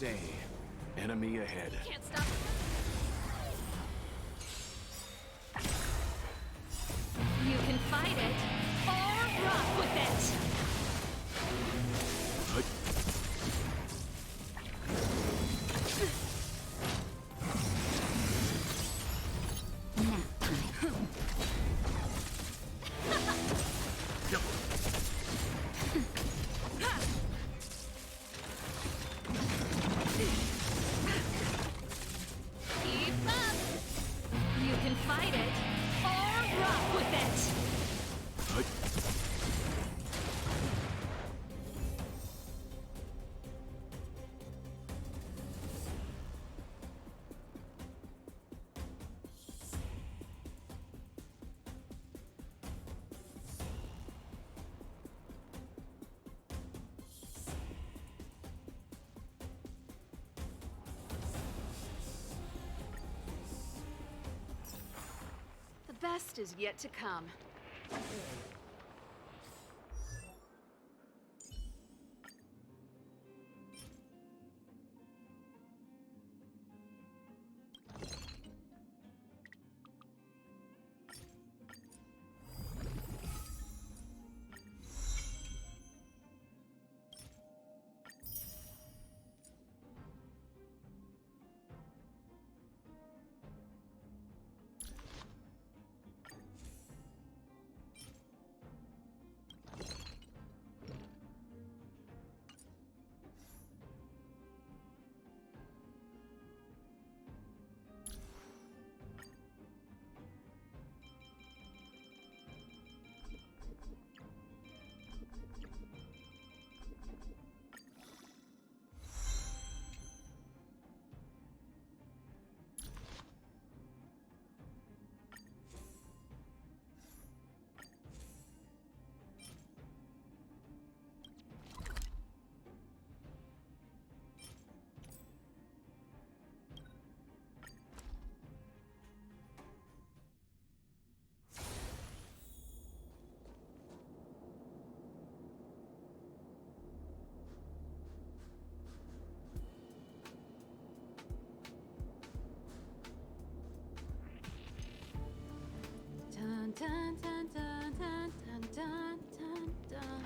stay. Enemy ahead. Can't stop. You can fight it or rock with it. Keep up. You can fight it or rock with it. The best is yet to come. Dun, dun, dun, dun, dun, dun, dun, dun, dun.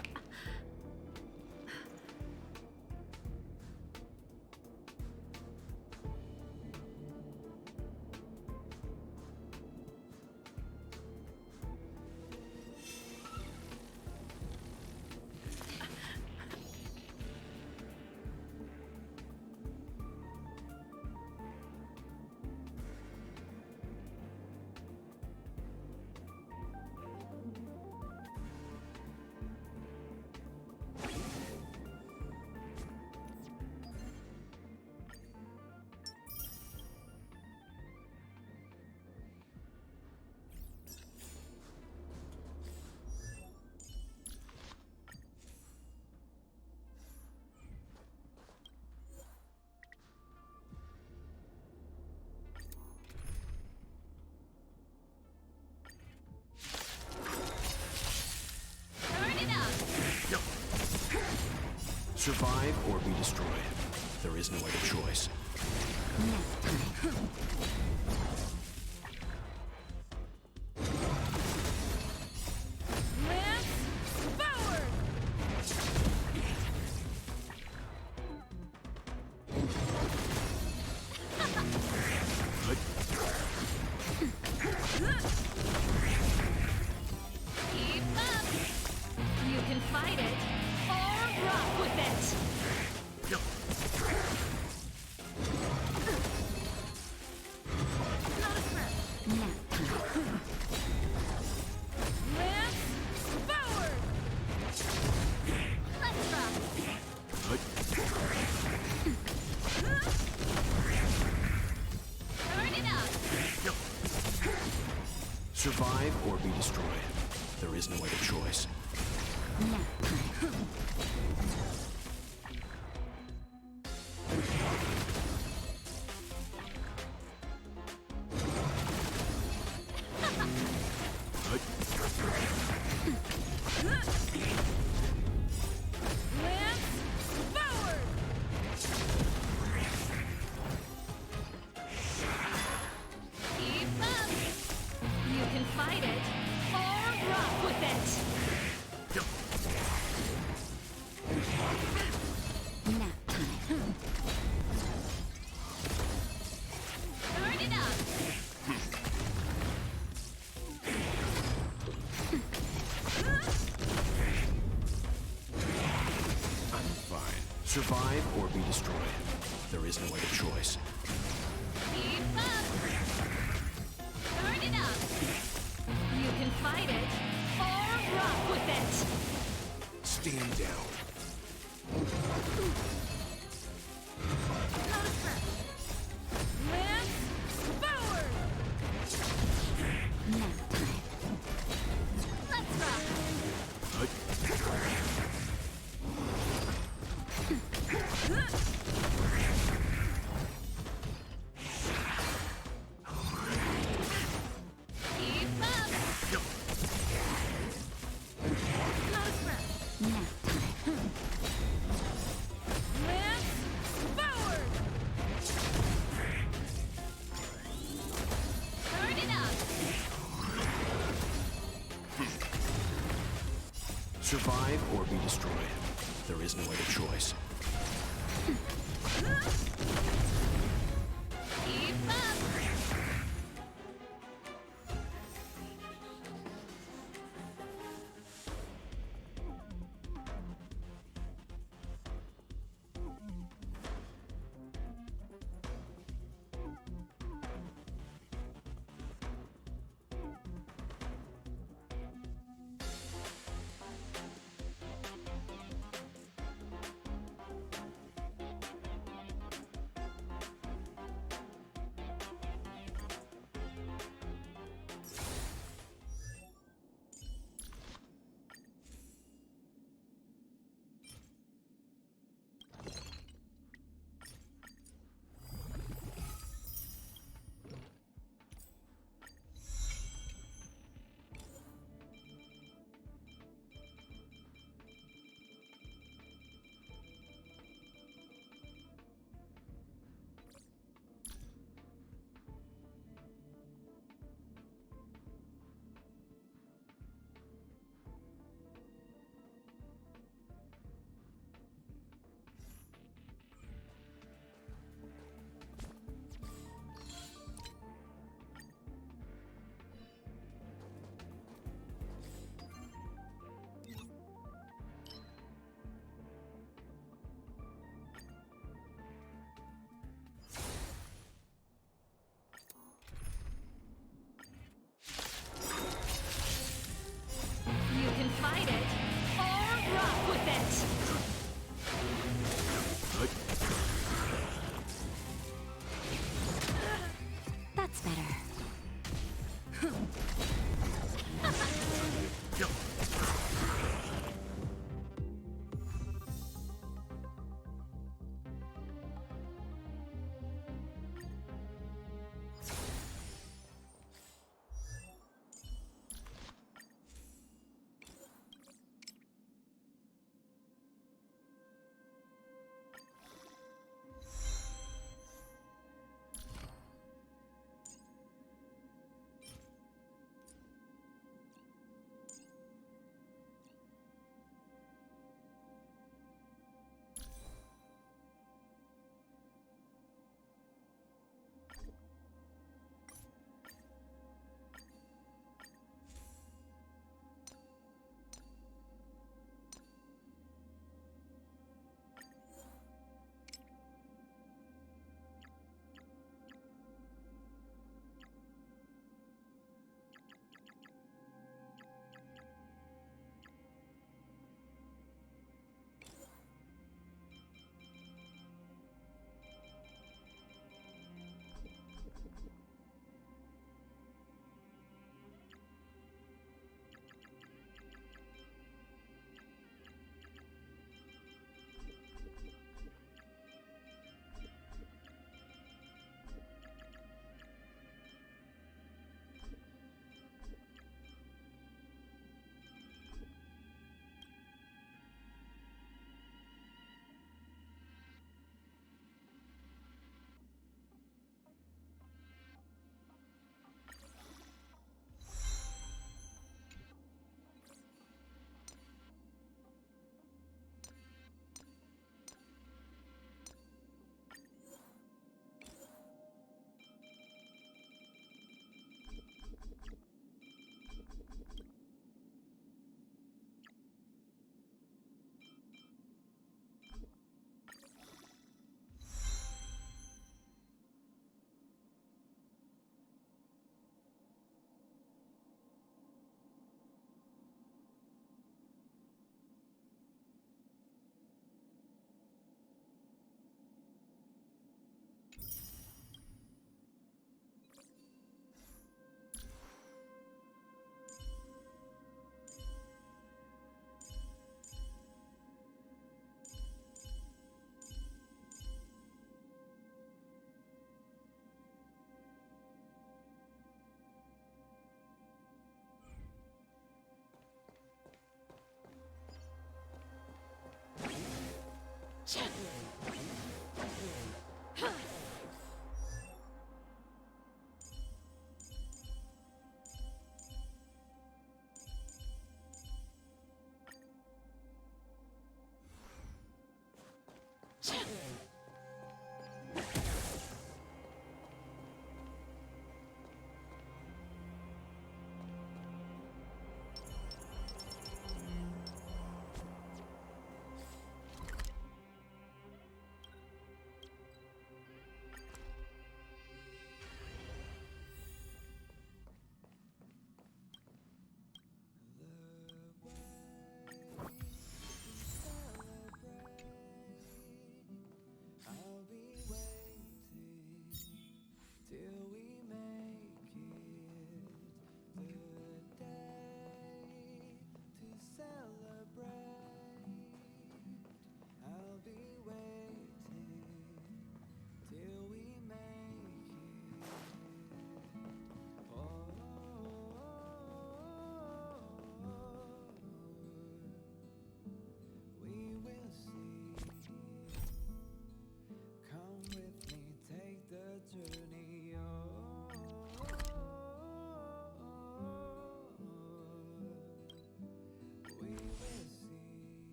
Turn it up. Survive or be destroyed. There is no other choice. Lance forward. Keep up. You can fight it or rock with it. Not a threat. Lance forward. Let's rock. Turn it up. Survive or be destroyed. There is no other choice. Lance forward. Survive or be destroyed. There is no other choice. Keep up! Turn it up! You can fight it, or rock with it! Stand down. Lance forward! Now time. Let's rock! Keep up! Close breath. Now time. Lance forward! Turn it up! Survive or be destroyed. There is no other choice. Keep up! You can fight it, or rock with it! That's better.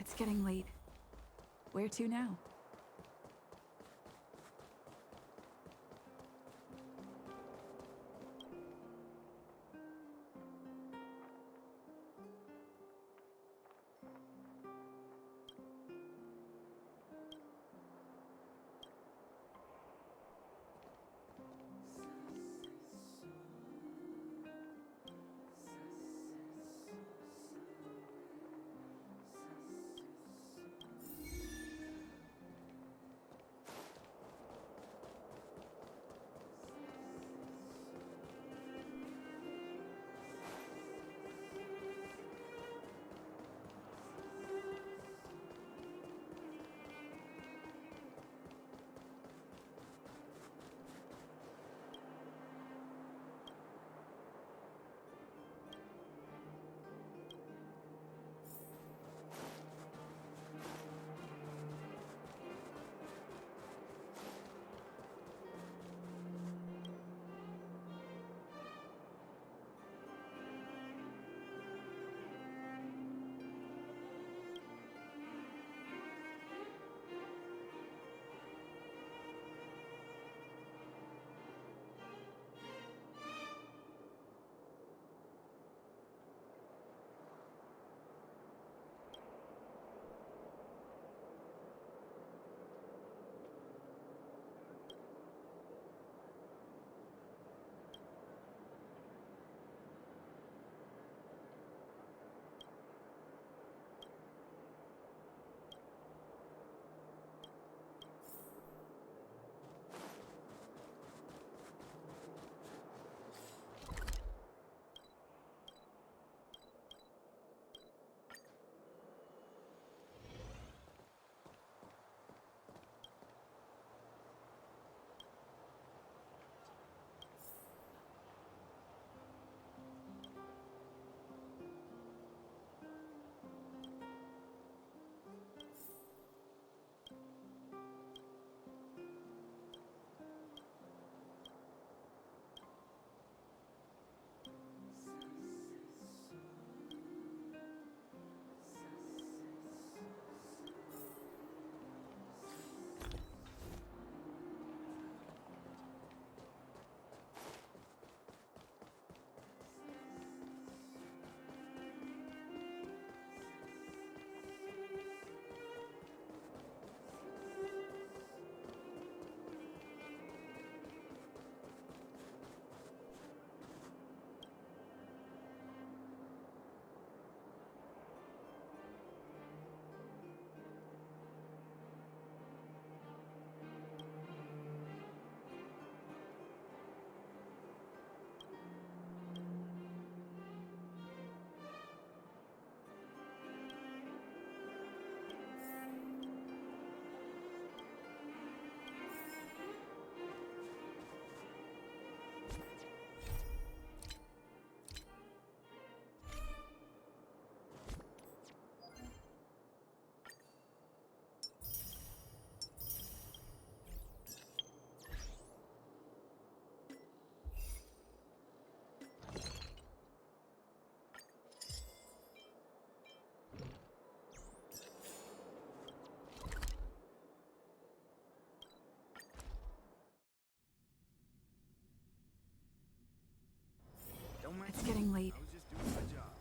It's getting late. Where to now?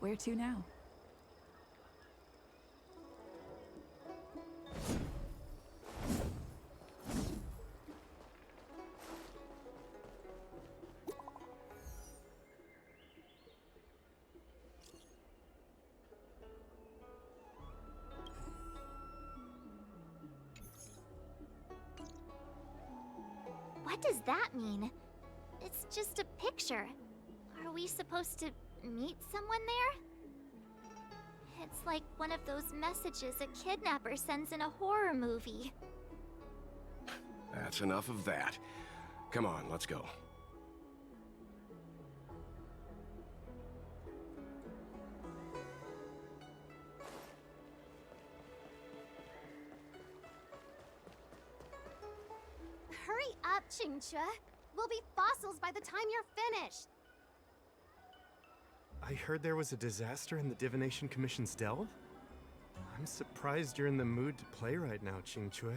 Where to now? What does that mean? It's just a picture. Are we supposed to meet someone there? It's like one of those messages a kidnapper sends in a horror movie. That's enough of that. Come on, let's go. Hurry up, Xianzhou. We'll be fossils by the time you're finished. I heard there was a disaster in the Divination Commission's delve? I'm surprised you're in the mood to play right now, Xianzhou.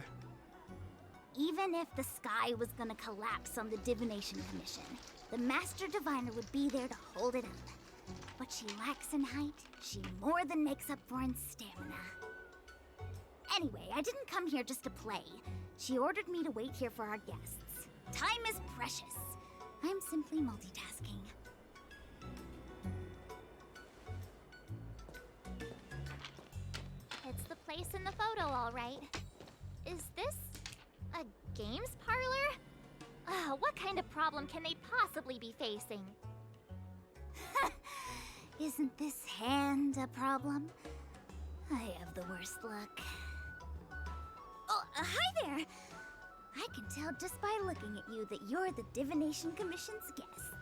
Even if the sky was gonna collapse on the Divination Commission, the Master Diviner would be there to hold it up. What she lacks in height, she more than makes up for in stamina. Anyway, I didn't come here just to play. She ordered me to wait here for our guests. Time is precious. I'm simply multitasking. It's the place in the photo, all right. Is this a games parlor? What kind of problem can they possibly be facing? Isn't this hand a problem? I have the worst luck. Oh, hi there! I can tell just by looking at you that you're the Divination Commission's guests.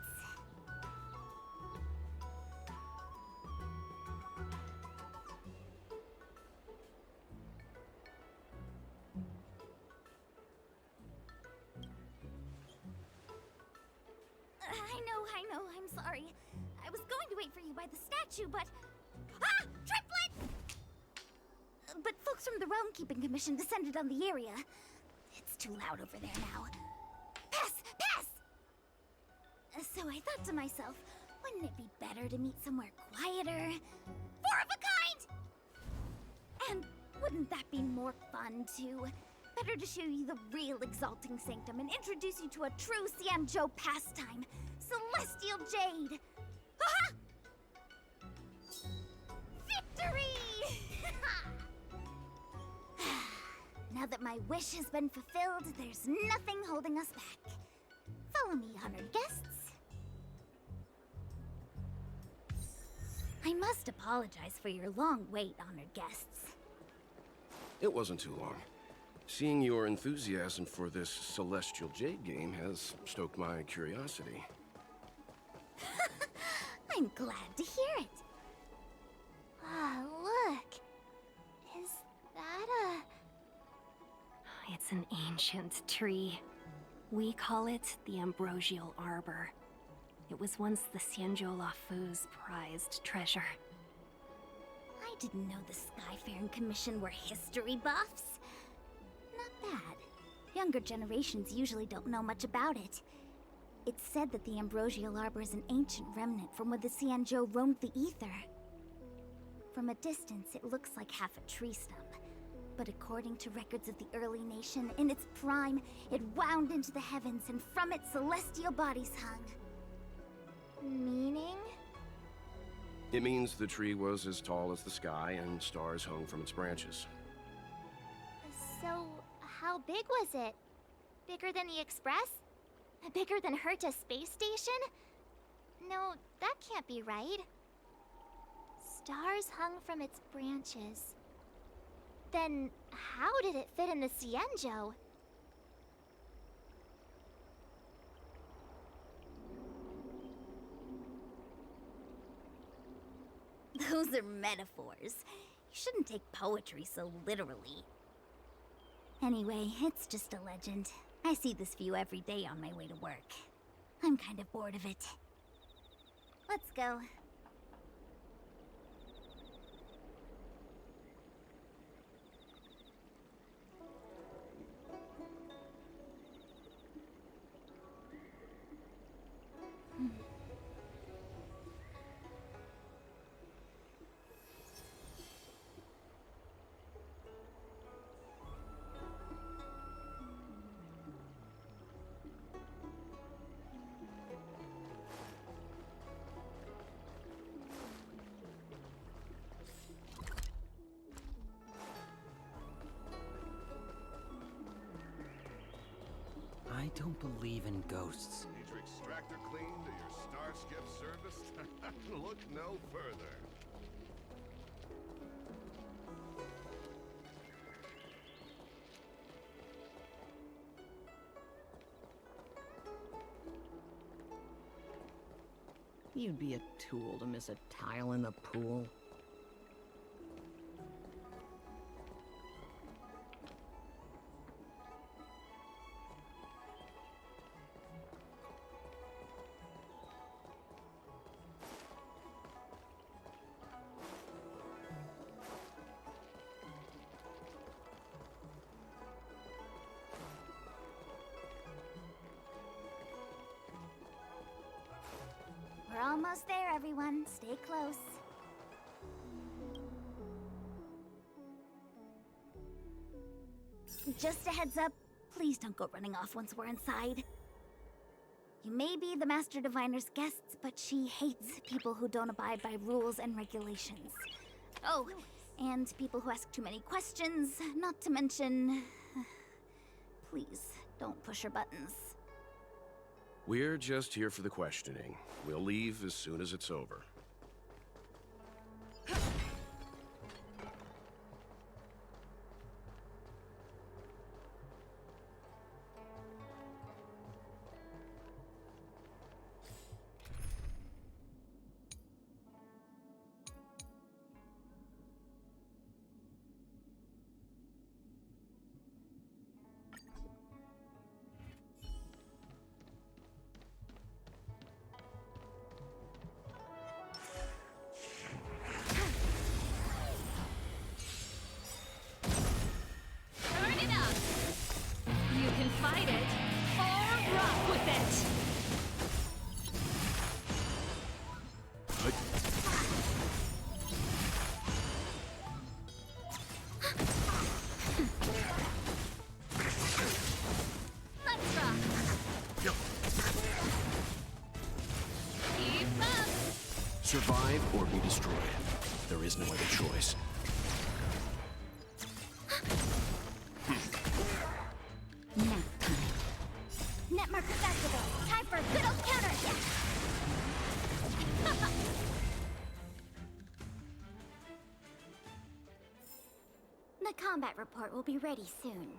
I know, I'm sorry. I was going to wait for you by the statue, but... Ah! Triplet! But folks from the Realm Keeping Commission descended on the area. It's too loud over there now. Pass! Pass! So I thought to myself, wouldn't it be better to meet somewhere quieter? Four of a kind! And wouldn't that be more fun, too? Better to show you the real Exalting Sanctum and introduce you to a true Xianzhou pastime, Celestial Jade! Aha! Victory! Now that my wish has been fulfilled, there's nothing holding us back. Follow me, honored guests. I must apologize for your long wait, honored guests. It wasn't too long. Seeing your enthusiasm for this Celestial Jade game has stoked my curiosity. I'm glad to hear it. Ah, look. Is that a... It's an ancient tree. We call it the Ambrosial Arbor. It was once the Xianzhou Lafu's prized treasure. I didn't know the Skyfaring Commission were history buffs. Not bad. Younger generations usually don't know much about it. It's said that the Ambrosial Arbor is an ancient remnant from when the Xianzhou roamed the ether. From a distance, it looks like half a tree stump. But according to records of the early nation, in its prime, it wound into the heavens and from it celestial bodies hung. Meaning? It means the tree was as tall as the sky and stars hung from its branches. So, how big was it? Bigger than the Express? Bigger than Herta Space Station? No, that can't be right. Stars hung from its branches. Then, how did it fit in the Xianzhou? Those are metaphors. You shouldn't take poetry so literally. Anyway, it's just a legend. I see this view every day on my way to work. I'm kind of bored of it. Let's go. don't believe in ghosts. Need your extractor cleaned or your Starskip serviced? Look no further. You'd be a tool to miss a tile in the pool. We're almost there, everyone. Stay close. Just a heads up, please don't go running off once we're inside. You may be the Master Diviner's guests, but she hates people who don't abide by rules and regulations. Oh, and people who ask too many questions, not to mention... Please, don't push her buttons. We're just here for the questioning. We'll leave as soon as it's over. Turn it up! You can fight it, or rock with it! Let's rock! Keep up! Survive or be destroyed. There is no other choice. Nap time. Net markers activated. Time for a good old counterattack. The combat report will be ready soon.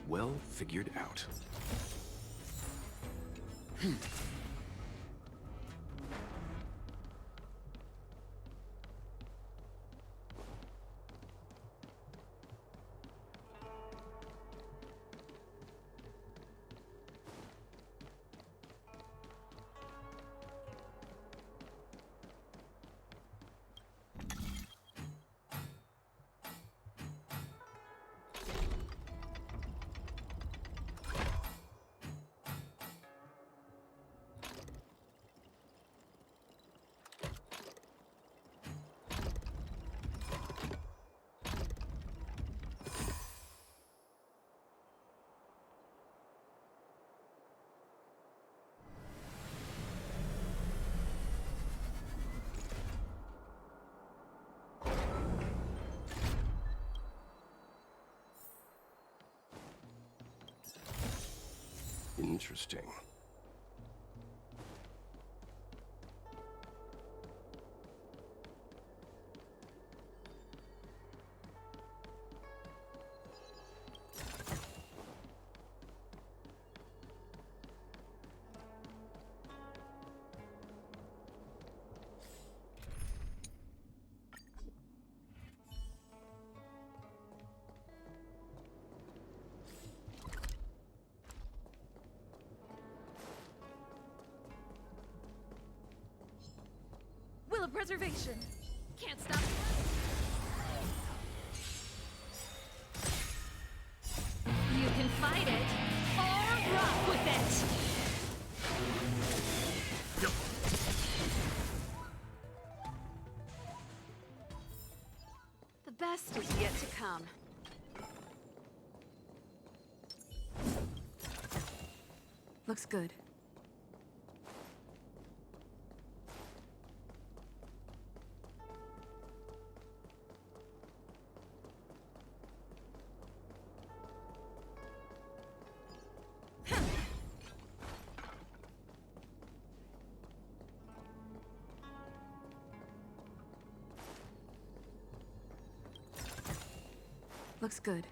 Well figured out. Interesting. reservation. Can't stop. You can fight it or rock with it. The best is yet to come. Looks good. Looks good.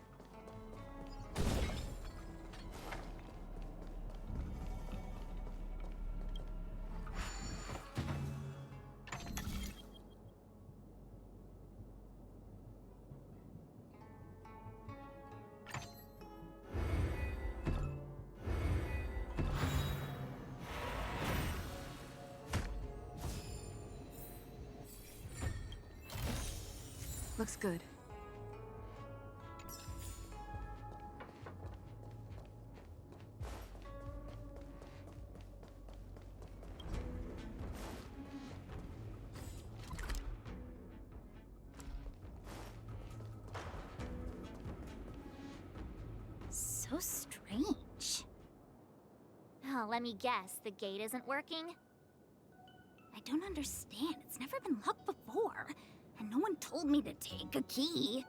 Looks good. So strange. Oh, let me guess, the gate isn't working? I don't understand. It's never been locked before. And no one told me to take a key.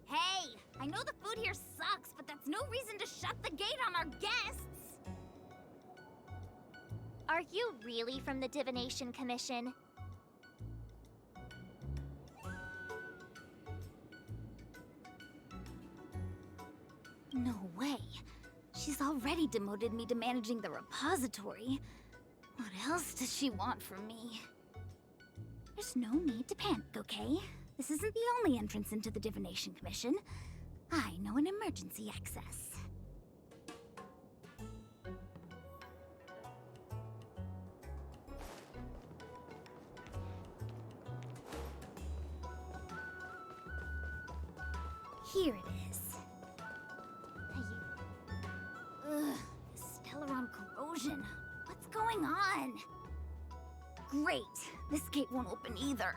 Hey, I know the food here sucks, but that's no reason to shut the gate on our guests. Are you really from the Divination Commission? No way. She's already demoted me to managing the repository. What else does she want from me? There's no need to panic, okay? This isn't the only entrance into the Divination Commission. I know an emergency access. Here it is. Ugh, Stellaron corrosion. What's going on? Great. This gate won't open either.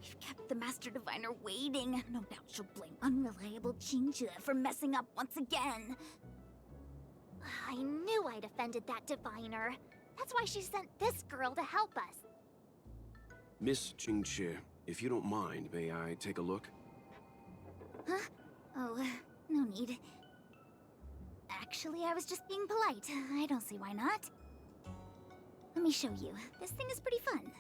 We've kept the Master Diviner waiting. No doubt she'll blame unreliable Xianzhou for messing up once again. I knew I'd offended that diviner. That's why she sent this girl to help us. Miss Xianzhou, if you don't mind, may I take a look? Huh? Oh, no need. Actually, I was just being polite. I don't see why not. Let me show you. This thing is pretty fun.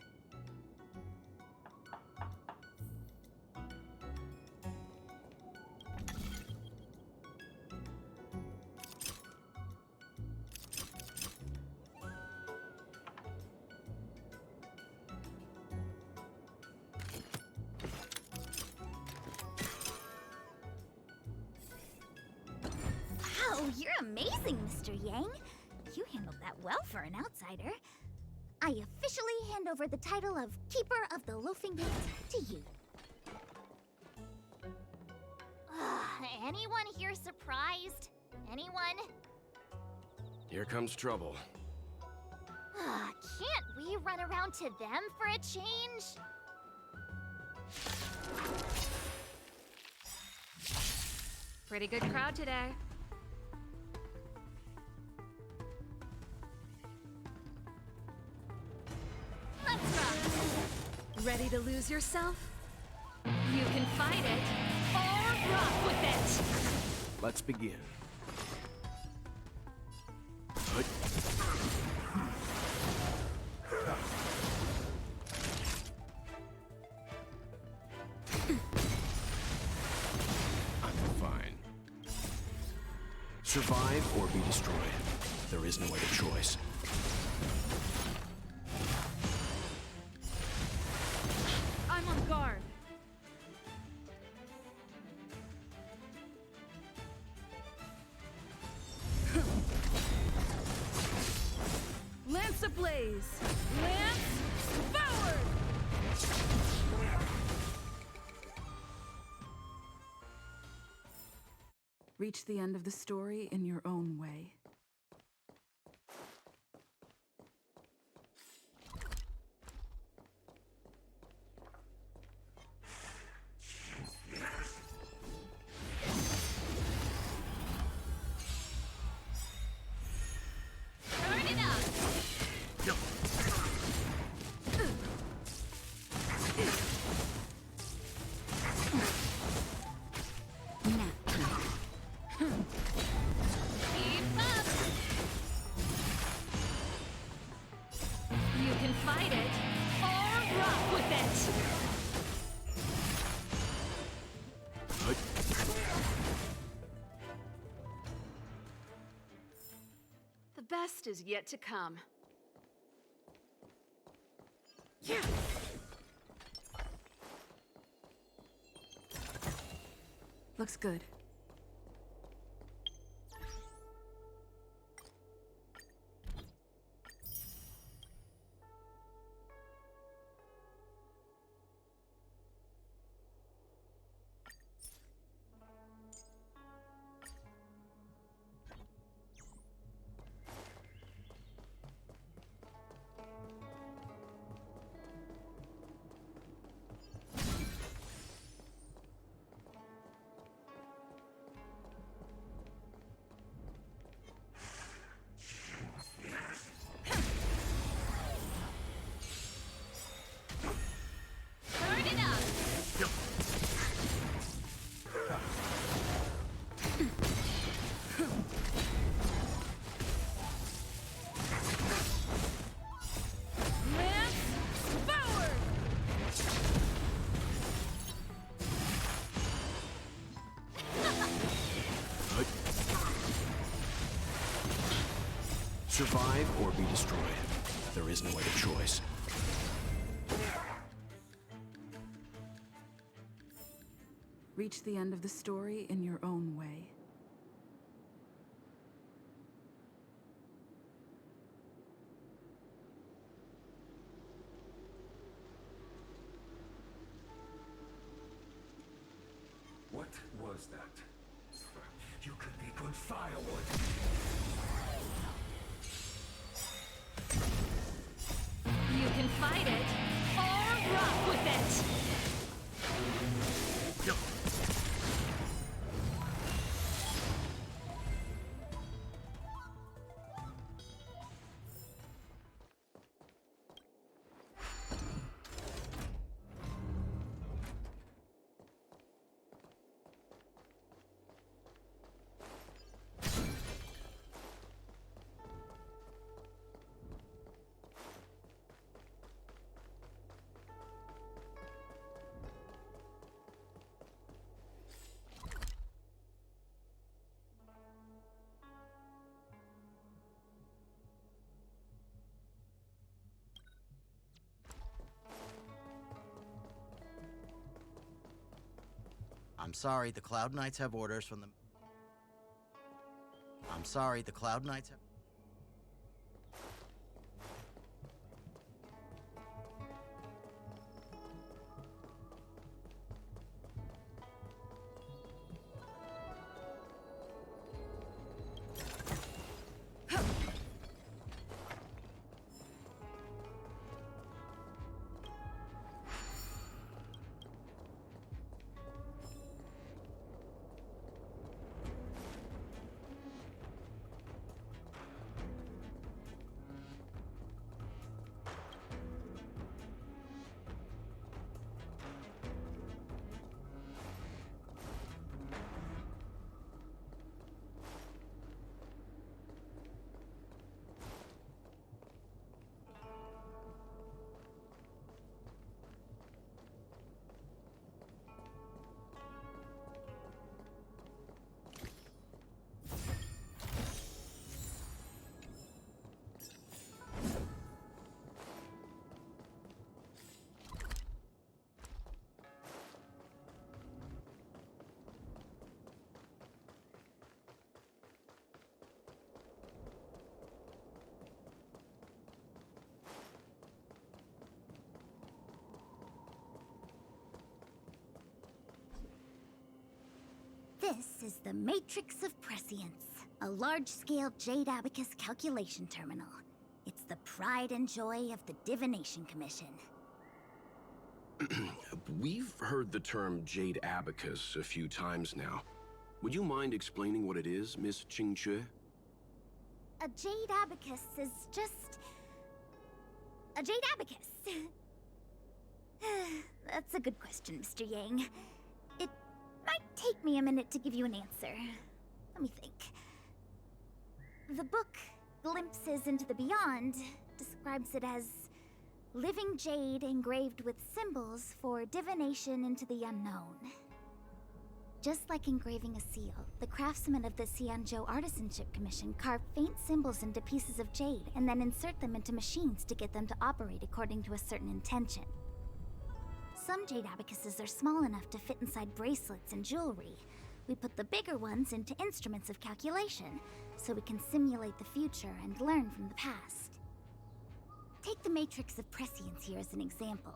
Wow, you're amazing, Mr. Yang. You handled that well for an outsider. I officially hand over the title of Keeper of the Loafing Gate to you. Anyone here surprised? Anyone? Here comes trouble. Can't we run around to them for a change? Pretty good crowd today. Let's rock. Ready to lose yourself? You can fight it or rock with it. Let's begin. I'm fine. Survive or be destroyed. There is no other choice. I'm on guard. Lance ablaze! Lance forward! Reach the end of the story in your own way. Turn it up! Keep up! You can fight it, or rock with it! The best is yet to come. Looks good. Turn it up! Lance forward! Survive or be destroyed. There is no other choice. Reach the end of the story in your own way. What was that? You could be good firewood. You can fight it, or rock with it! I'm sorry, the Cloud Knights have orders from the... I'm sorry, the Cloud Knights have... This is the Matrix of Prescience, a large-scale Jade Abacus calculation terminal. It's the pride and joy of the Divination Commission. We've heard the term Jade Abacus a few times now. Would you mind explaining what it is, Miss Qingque? A Jade Abacus is just... a Jade Abacus. That's a good question, Mr. Yang. It might take me a minute to give you an answer. Let me think. The book, Glimpses into the Beyond, describes it as living jade engraved with symbols for divination into the unknown. Just like engraving a seal, the craftsmen of the Xianzhou Artisanship Commission carve faint symbols into pieces of jade and then insert them into machines to get them to operate according to a certain intention. Some jade abacuses are small enough to fit inside bracelets and jewelry. We put the bigger ones into instruments of calculation, so we can simulate the future and learn from the past. Take the Matrix of Prescience here as an example.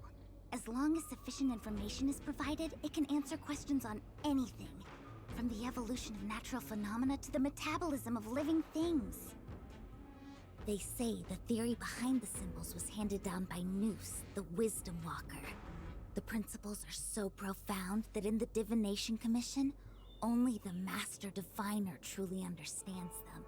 As long as sufficient information is provided, it can answer questions on anything, from the evolution of natural phenomena to the metabolism of living things. They say the theory behind the symbols was handed down by Noose, the Wisdom Walker. The principles are so profound that in the Divination Commission, only the Master Diviner truly understands them.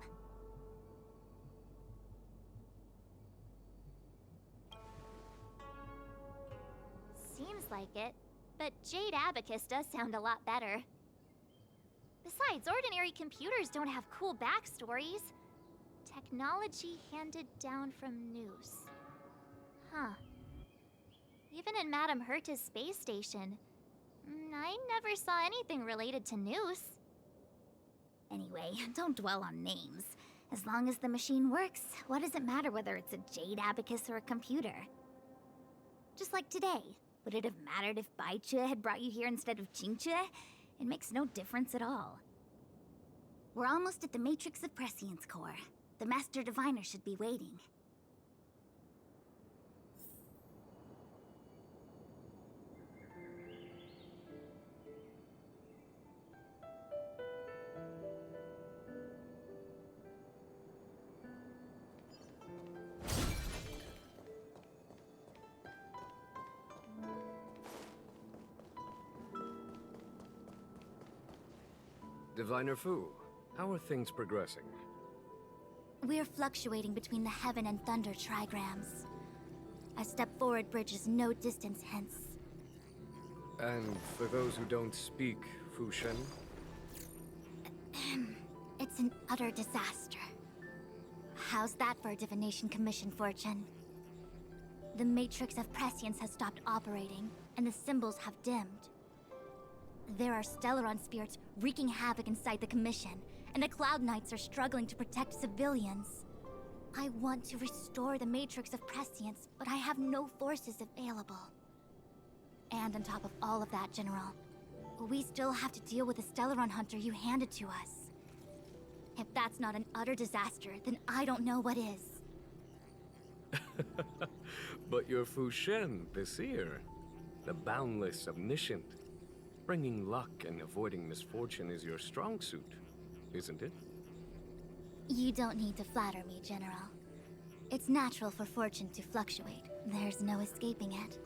Seems like it, but Jade Abacus does sound a lot better. Besides, ordinary computers don't have cool backstories. Technology handed down from Noose. Huh. Even in Madame Herta's space station, I never saw anything related to Noose. Anyway, don't dwell on names. As long as the machine works, what does it matter whether it's a Jade Abacus or a computer? Just like today. Would it have mattered if Baichue had brought you here instead of Qingque? It makes no difference at all. We're almost at the Matrix of Prescience core. The Master Diviner should be waiting. Diviner Fu, how are things progressing? We're fluctuating between the heaven and thunder trigrams. A step forward bridges no distance hence. And for those who don't speak Fu Shen? It's an utter disaster. How's that for a Divination Commission fortune? The Matrix of Prescience has stopped operating, and the symbols have dimmed. There are Stellaron spirits wreaking havoc inside the Commission, and the Cloud Knights are struggling to protect civilians. I want to restore the Matrix of Prescience, but I have no forces available. And on top of all of that, General, we still have to deal with the Stellaron hunter you handed to us. If that's not an utter disaster, then I don't know what is. But you're Fu Shen, the seer. The boundless, omniscient. Bringing luck and avoiding misfortune is your strong suit, isn't it? You don't need to flatter me, General. It's natural for fortune to fluctuate. There's no escaping it.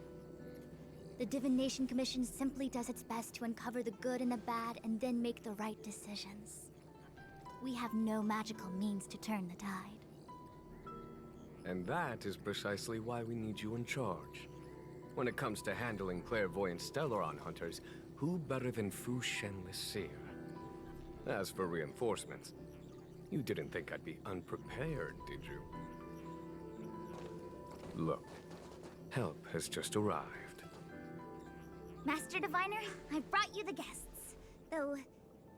The Divination Commission simply does its best to uncover the good and the bad and then make the right decisions. We have no magical means to turn the tide. And that is precisely why we need you in charge. When it comes to handling clairvoyant Stellaron hunters, who better than Fu Shen the Seer? As for reinforcements, you didn't think I'd be unprepared, did you? Look, help has just arrived. Master Diviner, I brought you the guests. Though,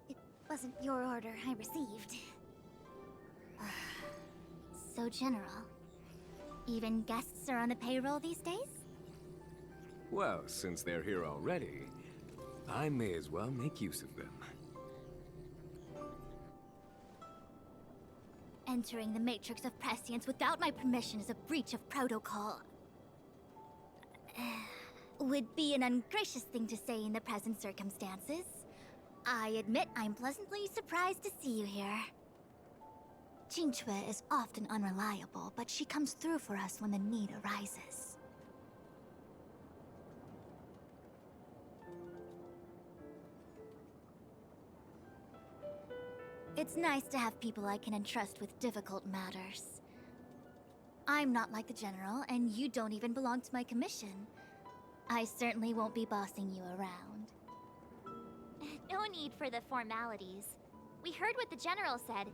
it wasn't your order I received. So, General, even guests are on the payroll these days? Well, since they're here already, I may as well make use of them. Entering the Matrix of Prescience without my permission is a breach of protocol. Would be an ungracious thing to say in the present circumstances. I admit I'm pleasantly surprised to see you here. Qingque is often unreliable, but she comes through for us when the need arises. It's nice to have people I can entrust with difficult matters. I'm not like the General, and you don't even belong to my commission. I certainly won't be bossing you around. No need for the formalities. We heard what the General said.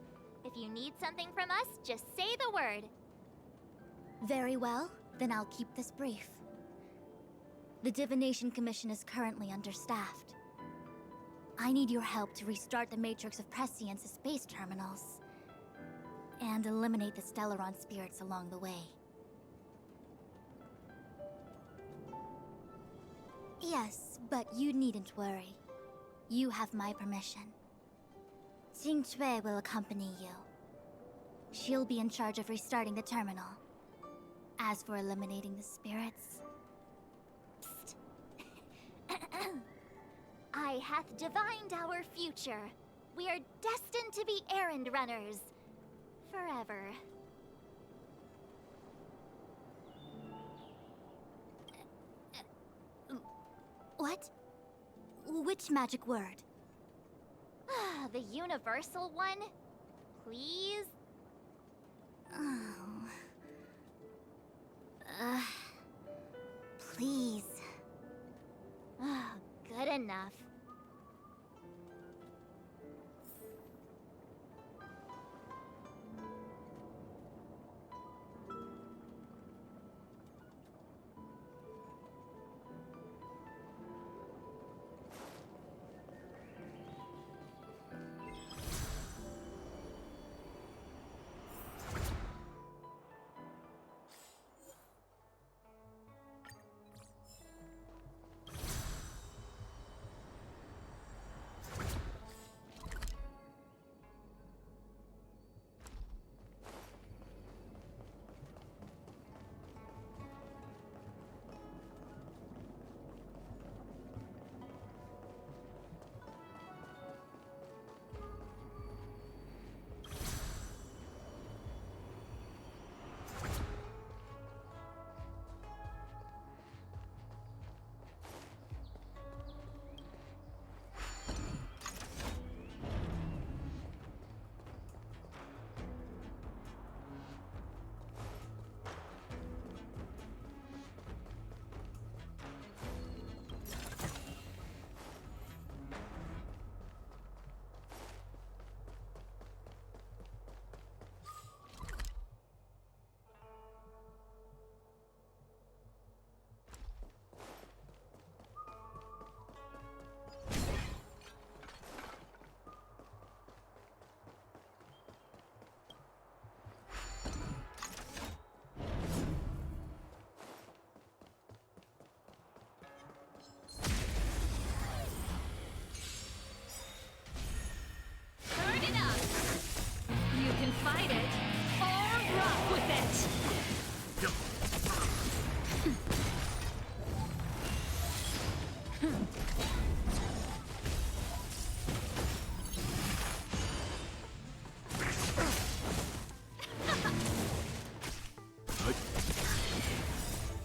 If you need something from us, just say the word. Very well, then I'll keep this brief. The Divination Commission is currently understaffed. I need your help to restart the Matrix of Prescience's space terminals, and eliminate the Stellaron spirits along the way. Yes, but you needn't worry. You have my permission. Qingque will accompany you. She'll be in charge of restarting the terminal. As for eliminating the spirits... Psst. I hath divined our future. We are destined to be errand runners. Forever. What? Which magic word? The universal one? Please? Oh. Please. Good enough. Fight it, or rock with it!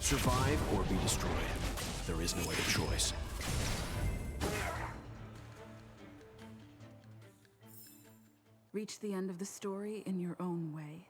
Survive or be destroyed. There is no other choice. Reach the end of the story in your own way.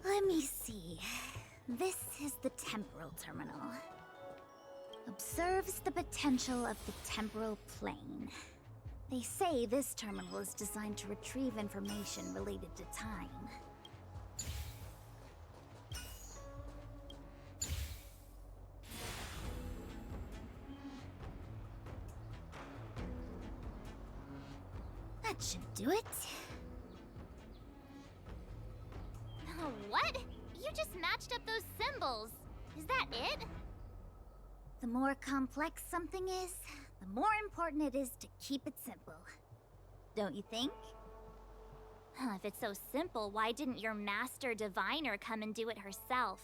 Let me see. This is the temporal terminal. A Observes the potential of the temporal plane. They say this terminal is designed to retrieve information related to time. That should do it. What? You just matched up those symbols. Is that it? The more complex something is, the more important it is to keep it simple. Don't you think? If it's so simple, why didn't your master diviner come and do it herself?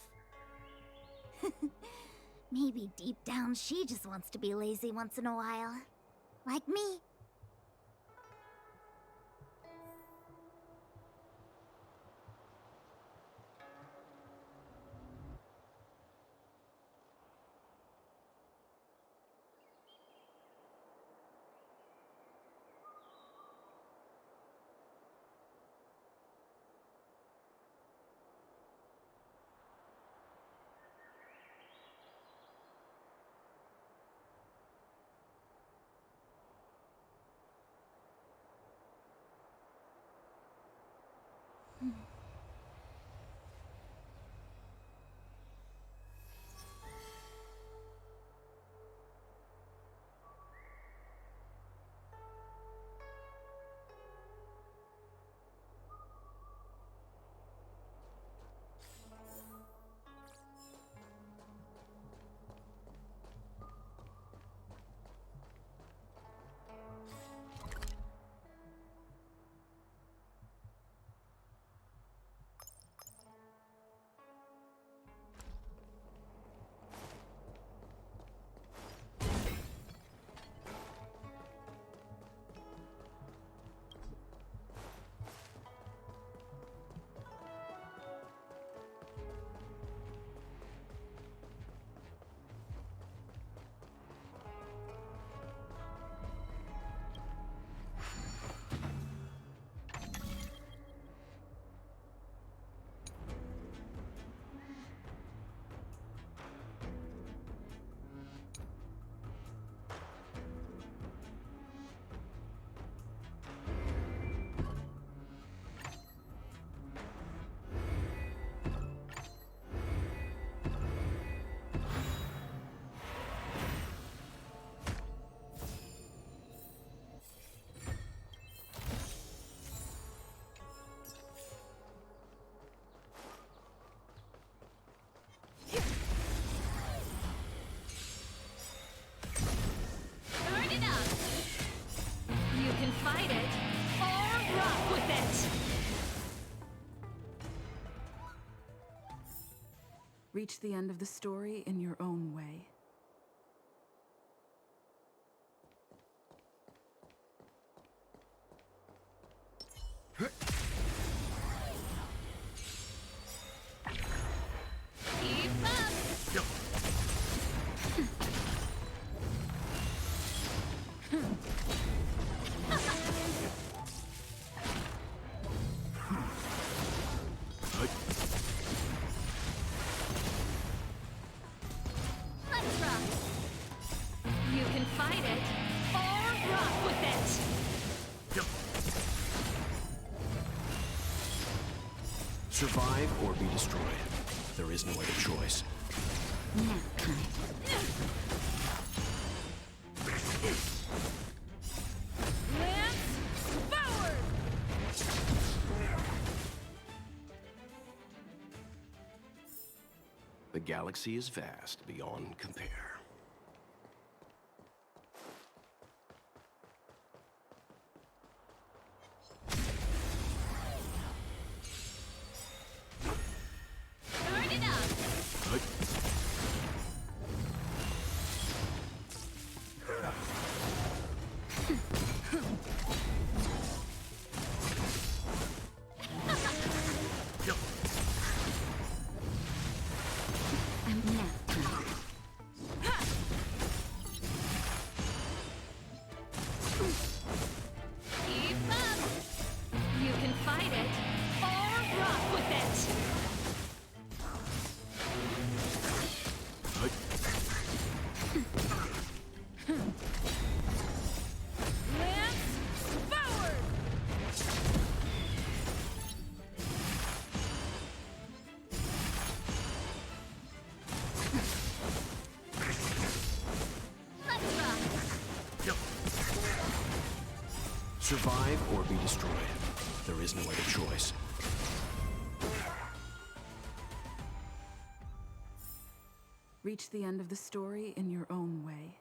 Maybe deep down she just wants to be lazy once in a while. Like me. Reach the end of the story in your own way. Keep up! Let's rock. You can fight it or rock with it. Survive or be destroyed. There is no other choice. Lance forward! The galaxy is vast beyond compare. Turn it up! Survive or be destroyed. There is no other choice. Reach the end of the story in your own way.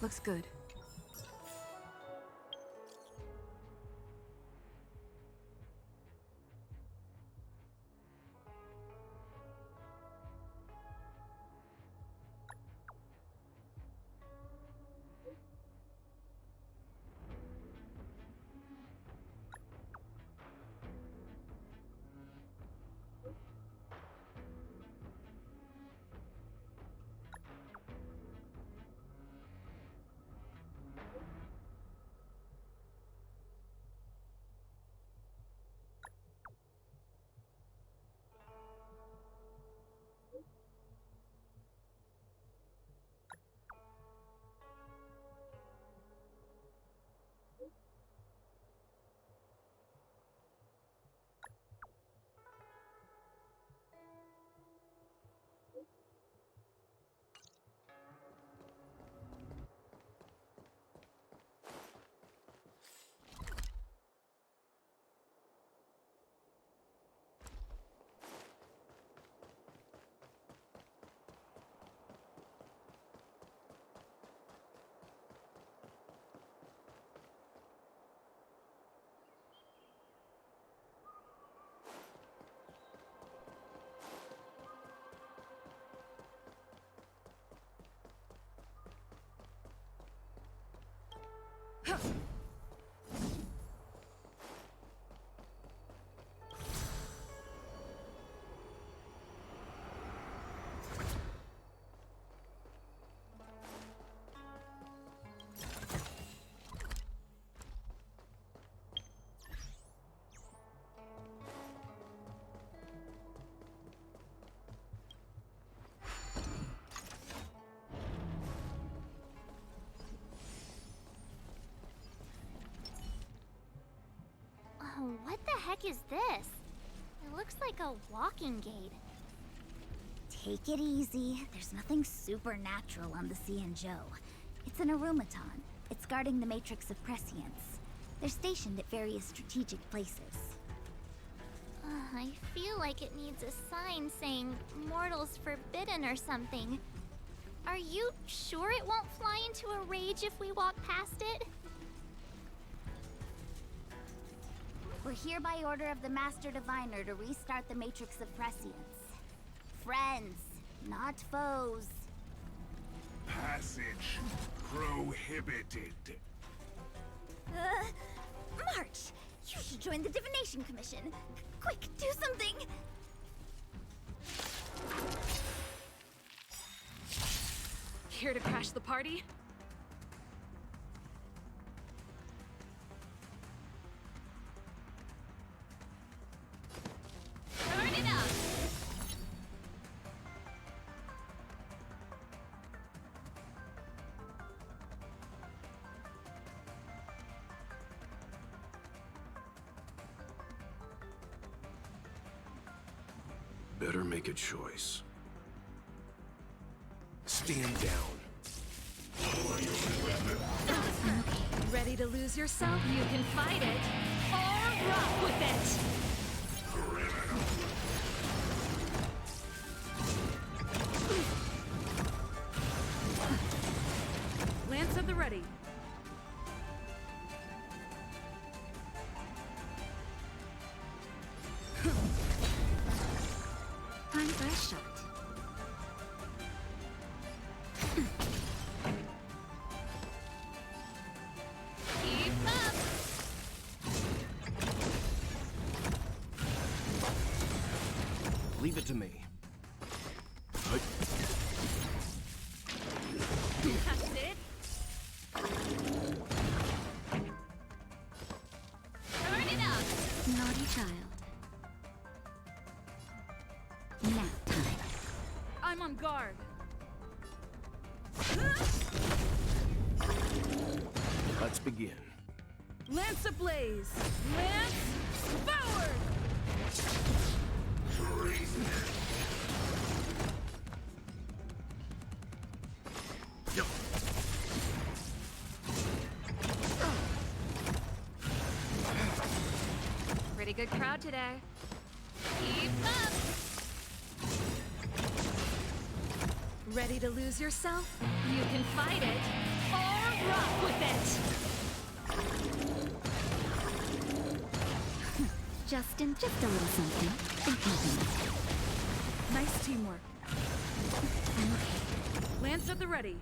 Looks good. Oh, what the heck is this? It looks like a walking gate. Take it easy. There's nothing supernatural on the Xianzhou. It's an aromaton. It's guarding the matrix of prescience. They're stationed at various strategic places. I feel like it needs a sign saying mortals forbidden or something. Are you sure it won't fly into a rage if we walk past it? We're here by order of the Master Diviner to restart the Matrix of Prescience. Friends, not foes. Passage prohibited. March! You should join the Divination Commission. Quick, do something! Here to crash the party? Turn it up! Better make a choice. Stand down. Ready to lose yourself? You can fight it, or rock with it! Lance at the ready. Time for a shot. Leave it to me. That's it. Turn it up. Naughty child. Nap time. I'm on guard. Let's begin. Lance ablaze. Lance forward. Pretty good crowd today. Keep up. Ready to lose yourself? You can fight it or rock with it. Justin, just a little something. Think nothing. Nice teamwork. Lance at the ready.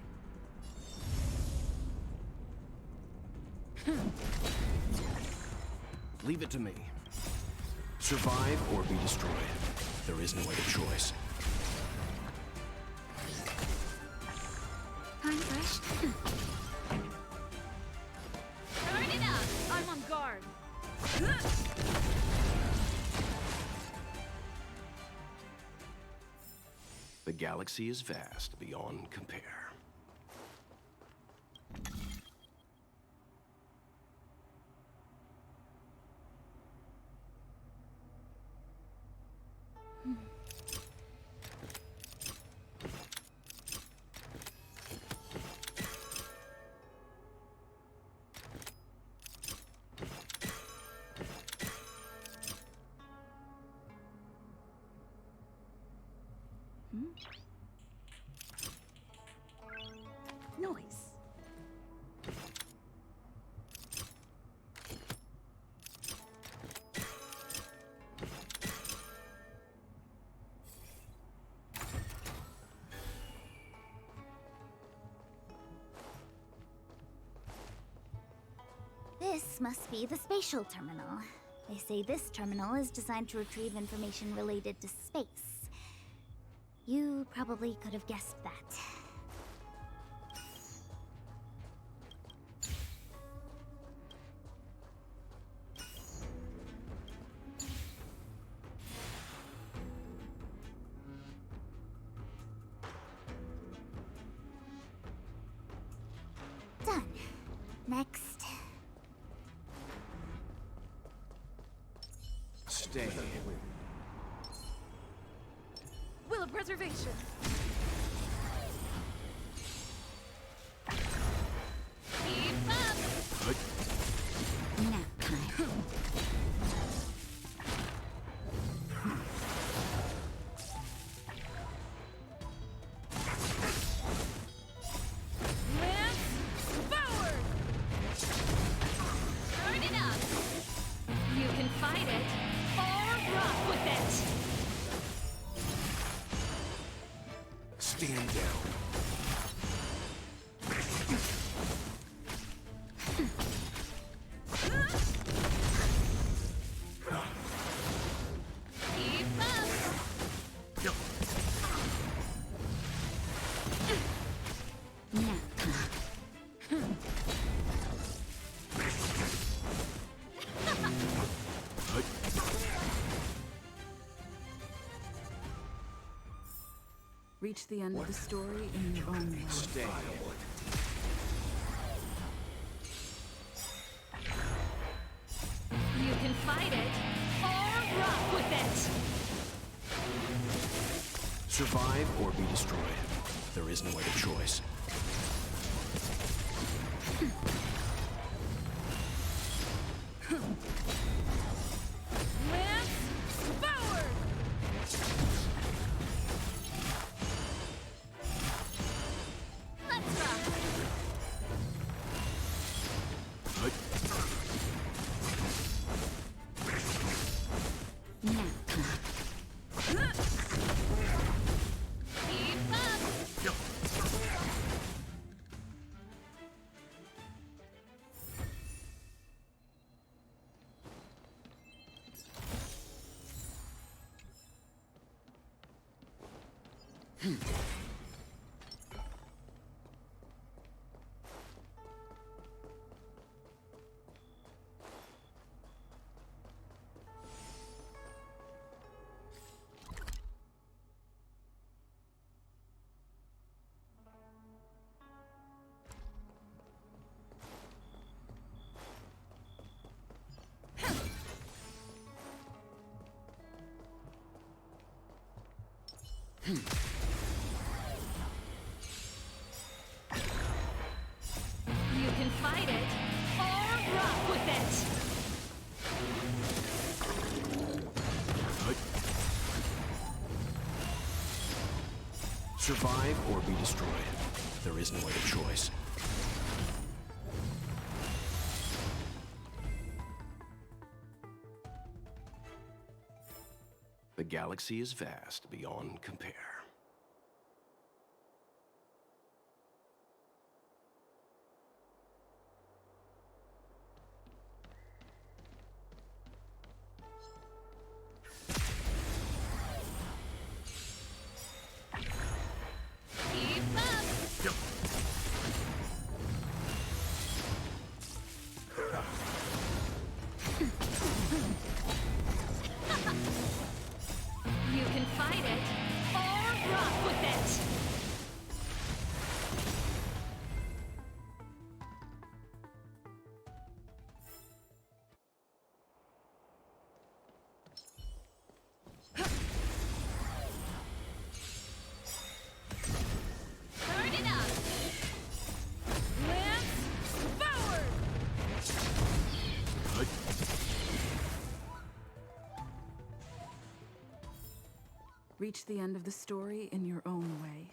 Leave it to me. Survive or be destroyed. There is no other choice. I'm fresh. Turn it up. I'm on guard. The galaxy is vast beyond compare. Noise. This must be the spatial terminal. They say this terminal is designed to retrieve information related to space. You probably could have guessed that. Done. Next. Stay. Will of preservation. Keep up. Nap time. Lance forward. Turn it up. You can fight it or rock with it. Stand down. Keep up. Nap time. Reach the end of the story in your own way. Stay. You can fight it or rock with it. Survive or be destroyed. There is no other choice. Lance forward. Let's rock. Nap time. Keep up. You can fight it or rock with it. Survive or be destroyed. There is no other choice. The galaxy is vast beyond compare. Keep up. You can fight it or rock with it. Turn it up. Lance forward. Reach the end of the story in your own way.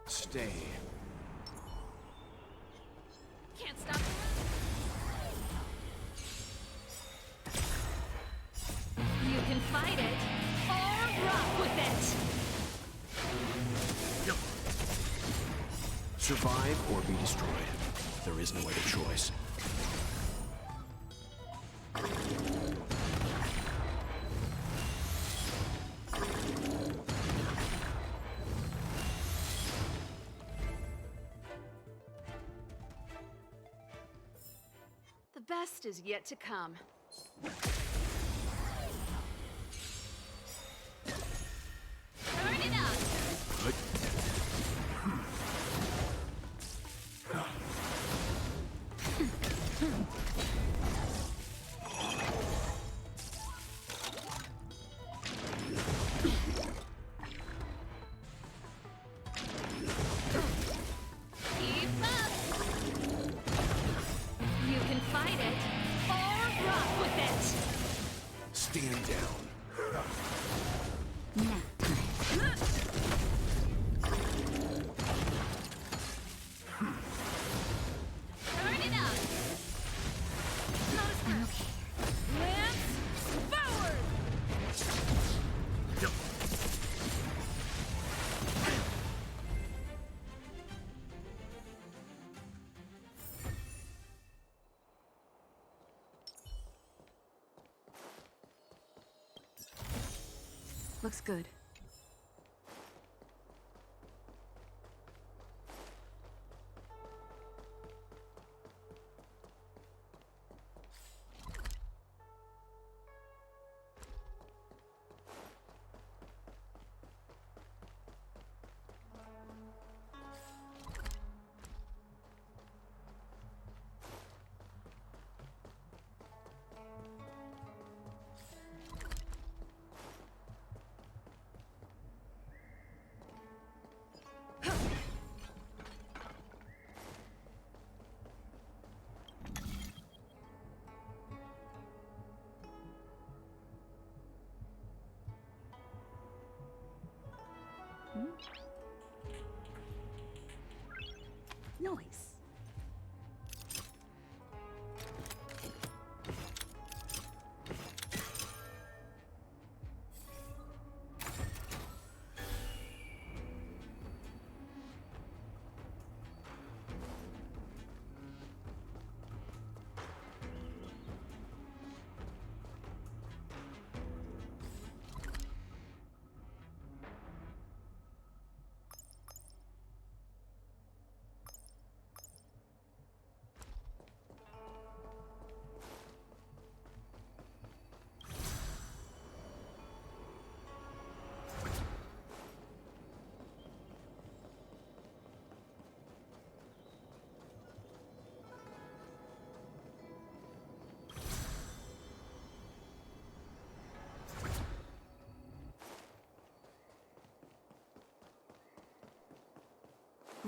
Stay. Can't stop the run. You can fight it or rock with it. Survive or be destroyed. There is no other choice. The best is yet to come. down. Nap time. Turn it up. Notice her. Okay. Lance forward. Looks good. Nice.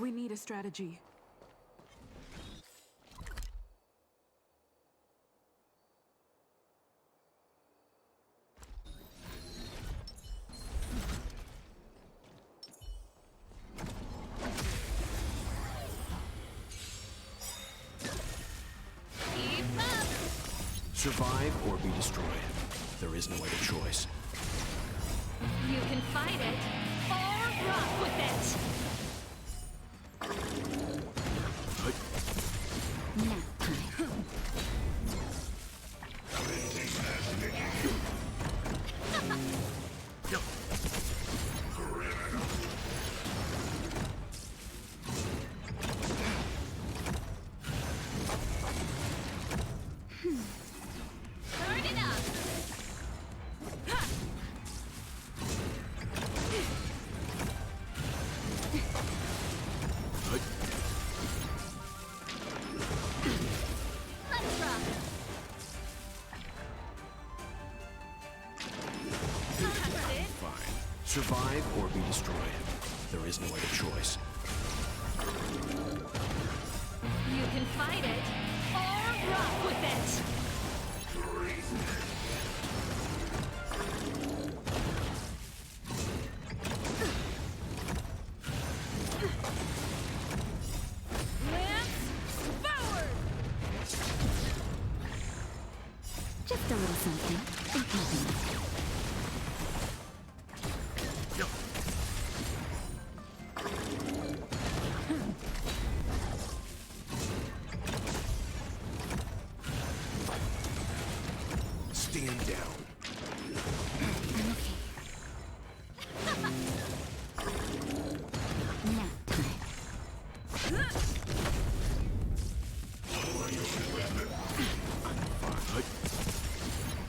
We need a strategy. Keep up. Survive or be destroyed. There is no other choice. You can fight it or rock with it. Nap time. Turn it up. Let's rock. That's it. Fine. Survive or be destroyed. There is no other choice. You can fight it or rock with it. Lance forward. Just a little something. Ain't nothing. Stand down. I'm okay. Nap time.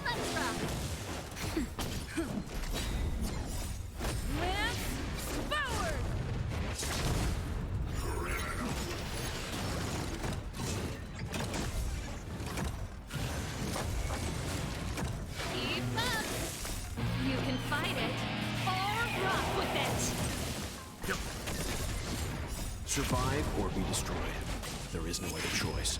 Let's rock. Lance forward. Keep up. You can fight it or rock with it. Survive or be destroyed. There is no other choice.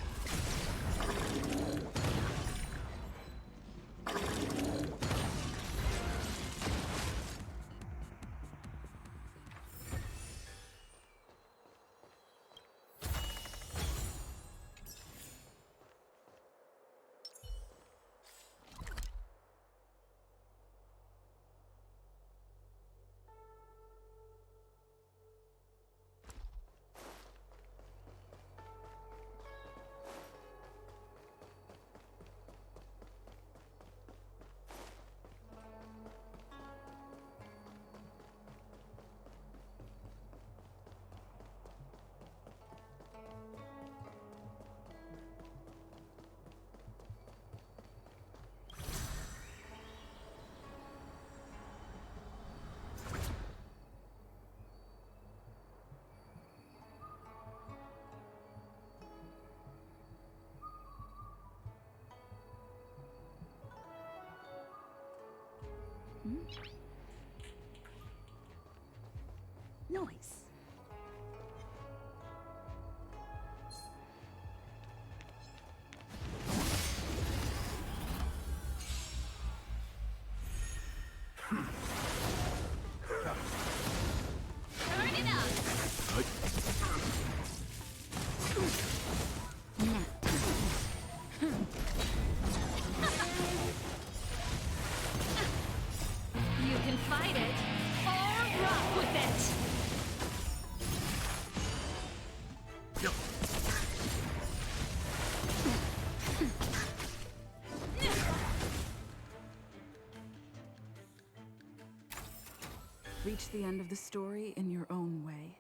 Nice. Turn it up! You can fight it, or rock with it! Reach the end of the story in your own way.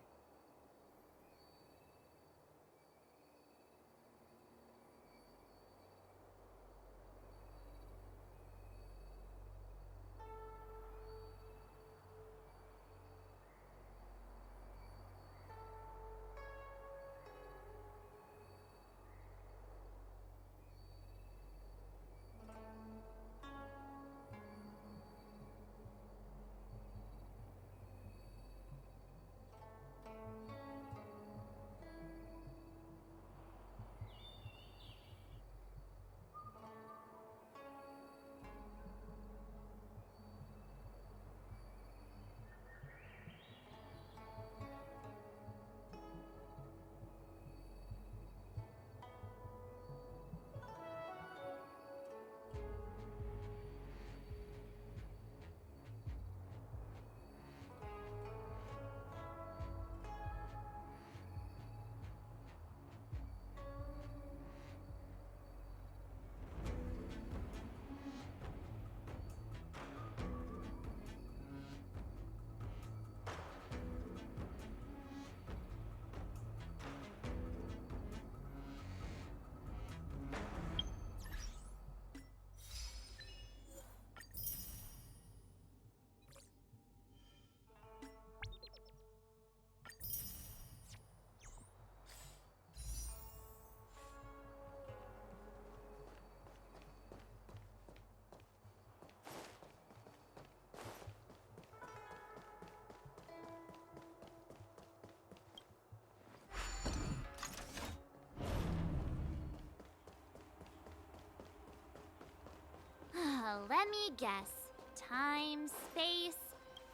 Let me guess. Time, space.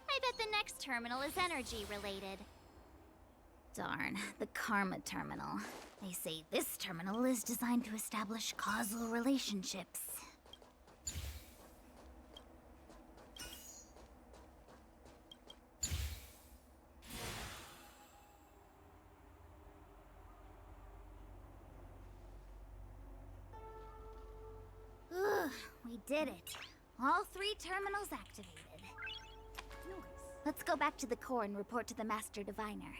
I bet the next terminal is energy related. Darn, the Karma Terminal. They say this terminal is designed to establish causal relationships. We did it. All 3 terminals activated. Nice. Let's go back to the core and report to the Master Diviner.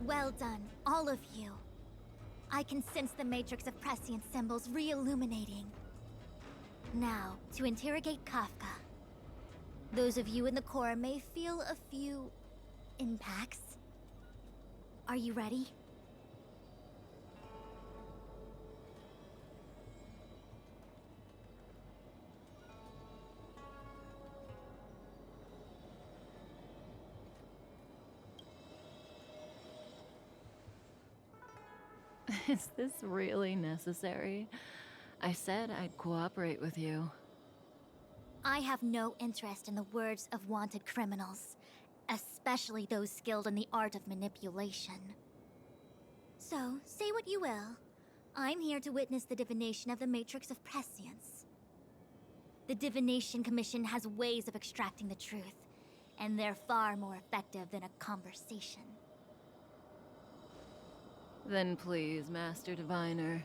Well done, all of you. I can sense the matrix of prescient symbols re-illuminating. Now, to interrogate Kafka. Those of you in the core may feel a few impacts. Are you ready? Is this really necessary? I said I'd cooperate with you. I have no interest in the words of wanted criminals, especially those skilled in the art of manipulation. So, say what you will, I'm here to witness the divination of the Matrix of Prescience. The Divination Commission has ways of extracting the truth, and they're far more effective than a conversation. Then please, Master Diviner,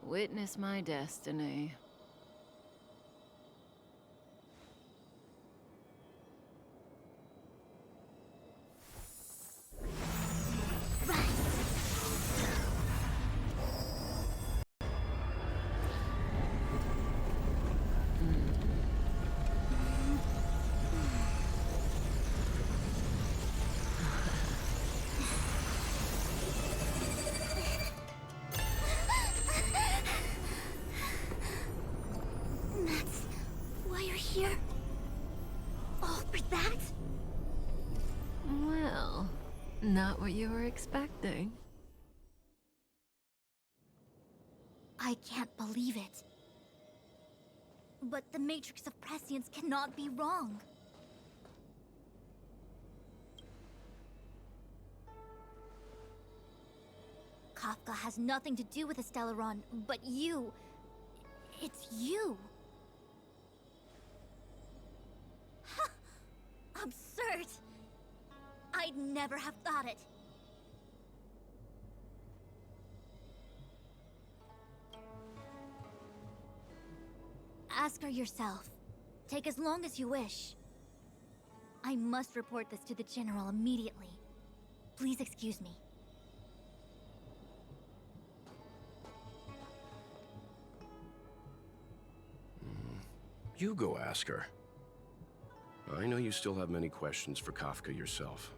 witness my destiny. That's why you're here? All for that? Well, not what you were expecting. I can't believe it. But the Matrix of Prescience cannot be wrong. Kafka has nothing to do with the Stellaron, but you... It's you. Absurd. I'd never have thought it. Ask her yourself. Take as long as you wish. I must report this to the General immediately. Please excuse me. You go ask her. I know you still have many questions for Kafka yourself.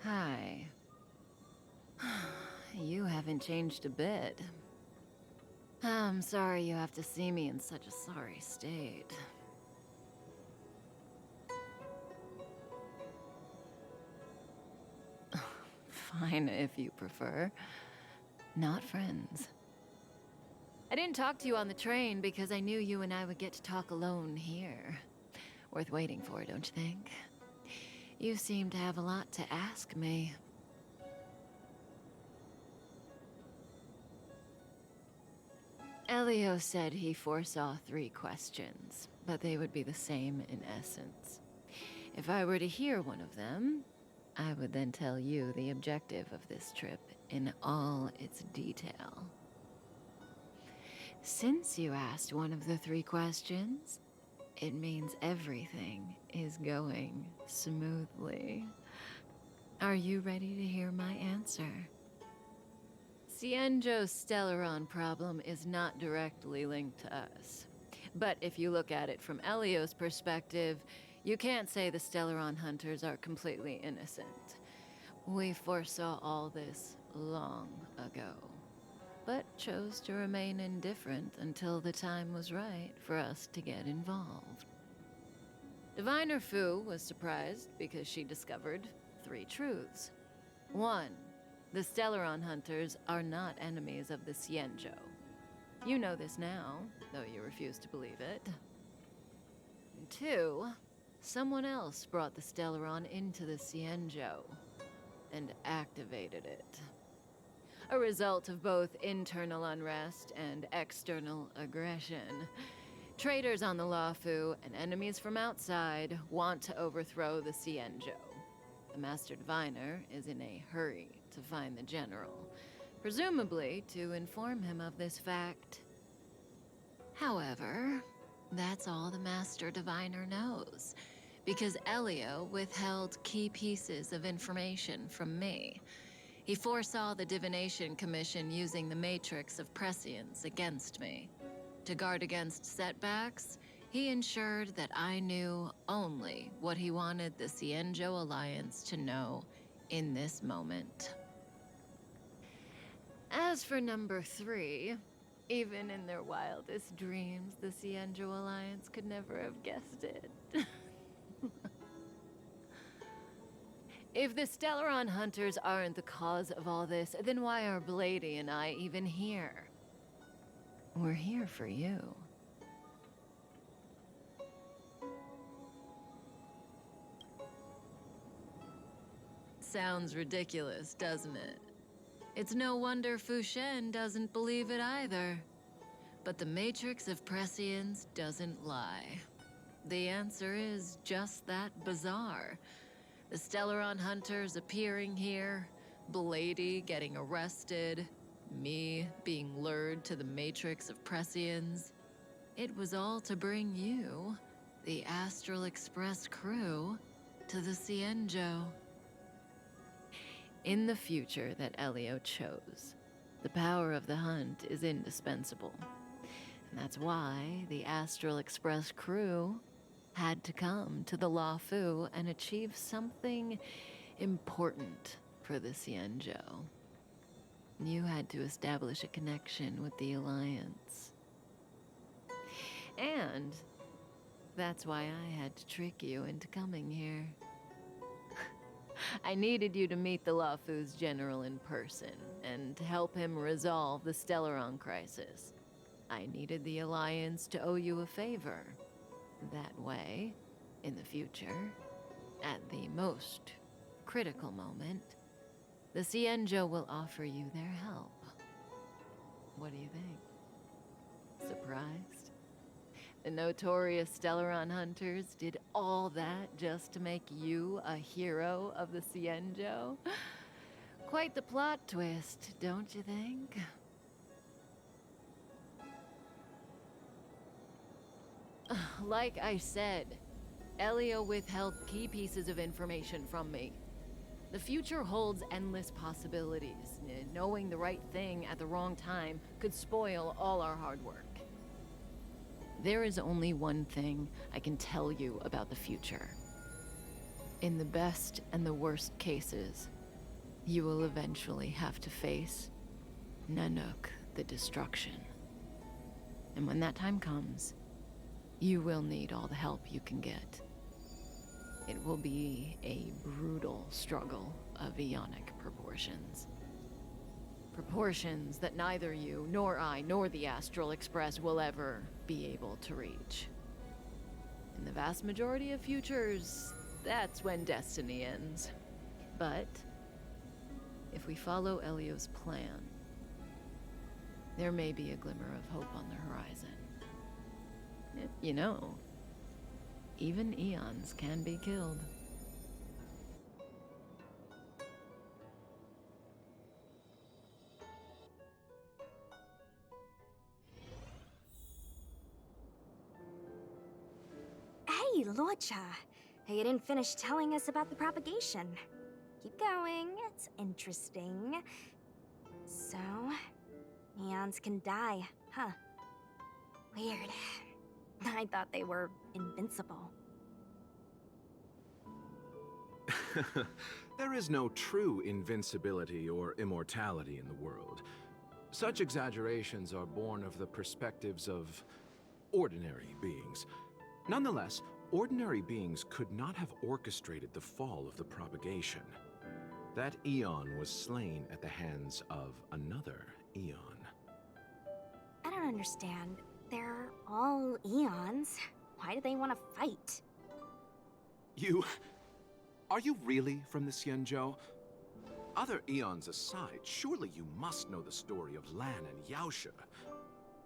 Hi. You haven't changed a bit. I'm sorry you have to see me in such a sorry state. Fine, if you prefer. Not friends. I didn't talk to you on the train because I knew you and I would get to talk alone here. Worth waiting for, don't you think? You seem to have a lot to ask me. Elio said he foresaw 3 questions, but they would be the same in essence. If I were to hear one of them, I would then tell you the objective of this trip in all its detail. Since you asked one of the 3 questions, it means everything is going smoothly. Are you ready to hear my answer? Xianzhou's Stellaron problem is not directly linked to us. But if you look at it from Elio's perspective, you can't say the Stellaron hunters are completely innocent. We foresaw all this long ago, but chose to remain indifferent until the time was right for us to get involved. Diviner Fu was surprised because she discovered 3 truths. 1. The Stellaron hunters are not enemies of the Xianzhou. You know this now, though you refuse to believe it. 2. Someone else brought the Stellaron into the Xianzhou and activated it. A result of both internal unrest and external aggression. Traitors on the Luofu and enemies from outside want to overthrow the Xianzhou. The Master Diviner is in a hurry to find the General, presumably to inform him of this fact. However, that's all the Master Diviner knows, because Elio withheld key pieces of information from me. He foresaw the Divination Commission using the Matrix of Prescience against me. To guard against setbacks, he ensured that I knew only what he wanted the Xianzhou Alliance to know in this moment. As for number 3, even in their wildest dreams, the Xianzhou Alliance could never have guessed it. If the Stellaron hunters aren't the cause of all this, then why are Blady and I even here? We're here for you. Sounds ridiculous, doesn't it? It's no wonder Fu Shen doesn't believe it either. But the Matrix of Prescience doesn't lie. The answer is just that bizarre. The Stellaron hunters appearing here, Blady getting arrested, me being lured to the Matrix of Prescience. It was all to bring you, the Astral Express crew, to the Xianzhou. In the future that Elio chose, the power of the hunt is indispensable. And that's why the Astral Express crew had to come to the Luofu and achieve something important for the Xianzhou. You had to establish a connection with the Alliance. And that's why I had to trick you into coming here. I needed you to meet the Luofu's general in person and to help him resolve the Stellaron crisis. I needed the Alliance to owe you a favor. That way, in the future, at the most critical moment, the Xianzhou will offer you their help. What do you think? Surprised? The notorious Stellaron hunters did all that just to make you a hero of the Xianzhou? Quite the plot twist, don't you think? Like I said, Elio withheld key pieces of information from me. The future holds endless possibilities. Knowing the right thing at the wrong time could spoil all our hard work. There is only one thing I can tell you about the future. In the best and the worst cases, you will eventually have to face Nanook the Destruction. And when that time comes, you will need all the help you can get. It will be a brutal struggle of eonic proportions. Proportions that neither you, nor I, nor the Astral Express will ever be able to reach. In the vast majority of futures, that's when destiny ends. But if we follow Elio's plan, there may be a glimmer of hope on the horizon. You know, even eons can be killed. Hey, Luocha. You didn't finish telling us about the propagation. Keep going, it's interesting. So, eons can die, huh? Weird. I thought they were invincible. There is no true invincibility or immortality in the world. Such exaggerations are born of the perspectives of ordinary beings. Nonetheless, ordinary beings could not have orchestrated the fall of the propagation. That eon was slain at the hands of another eon. I don't understand. They're all eons. Why do they want to fight? Are you really from the Xianzhou? Other eons aside, surely you must know the story of Lan and Yaoshe.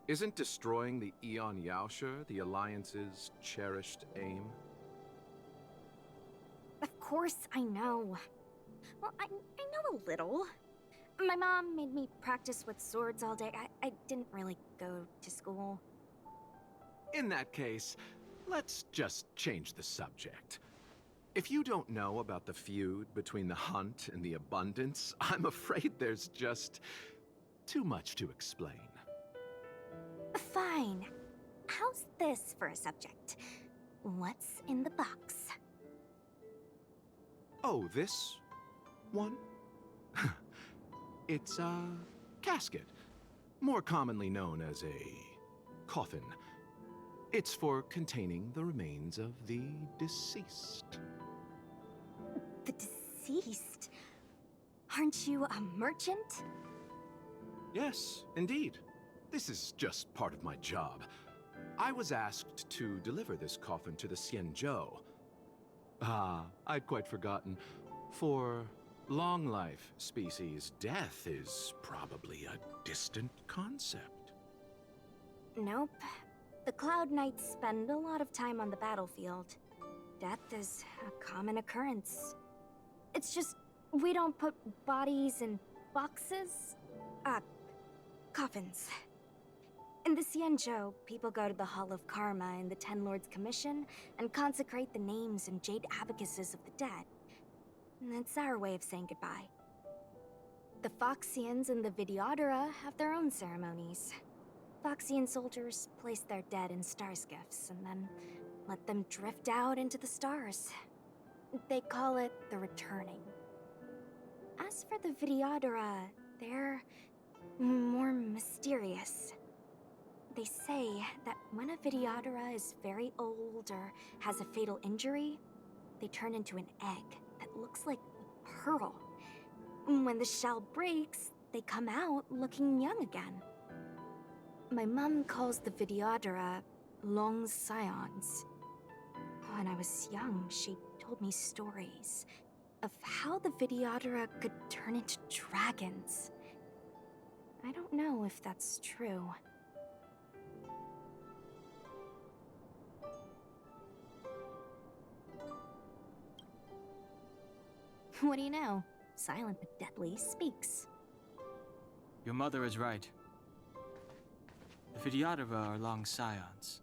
Isn't destroying the Eon Yaoshe the Alliance's cherished aim? Of course I know. Well, I know a little. My mom made me practice with swords all day. I didn't really go to school. In that case, let's just change the subject. If you don't know about the feud between the Hunt and the Abundance, I'm afraid there's just too much to explain. Fine. How's this for a subject? What's in the box? Oh, this one? It's a casket, more commonly known as a coffin. It's for containing the remains of the deceased. The deceased? deceased. Aren't you a merchant? Yes, indeed. This is just part of my job. I was asked to deliver this coffin to the Xianzhou. Ah, I'd quite forgotten. For long life species, death is probably a distant concept. Nope. The Cloud Knights spend a lot of time on the battlefield. Death is a common occurrence. It's just, we don't put bodies in boxes? Coffins. In the Xianzhou, people go to the Hall of Karma in the Ten Lords Commission and consecrate the names and jade abacuses of the dead. It's our way of saying goodbye. The Foxians and the Videodora have their own ceremonies. Foxian soldiers place their dead in star skiffs and then let them drift out into the stars. They call it the returning. As for the Videodora, they're more mysterious. They say that when a Videodora is very old or has a fatal injury, they turn into an egg that looks like a pearl. When the shell breaks, they come out looking young again. My mom calls the Videodora long scions. When I was young, she told me stories of how the Videodora could turn into dragons. I don't know if that's true. What do you know? Silent but deadly speaks. Your mother is right. The Videodora are long scions.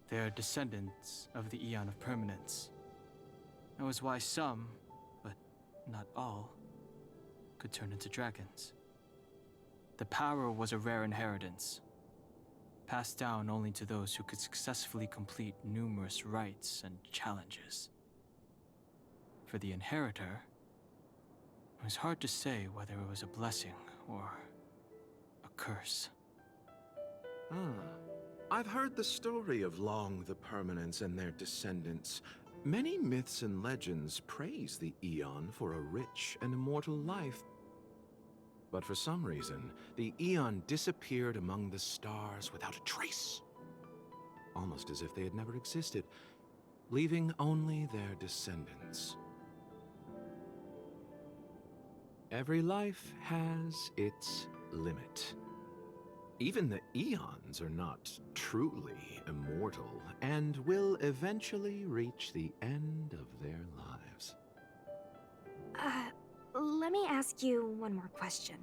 They are descendants of the Eon of Permanence. That was why some, but not all, could turn into dragons. The power was a rare inheritance, passed down only to those who could successfully complete numerous rites and challenges. For the inheritor, it was hard to say whether it was a blessing or a curse. I've heard the story of Long the Permanence and their descendants. Many myths and legends praise the Eon for a rich and immortal life. But for some reason, the Eon disappeared among the stars without a trace. Almost as if they had never existed, leaving only their descendants. Every life has its limit. Even the Eons are not truly immortal and will eventually reach the end of their lives. Let me ask you one more question.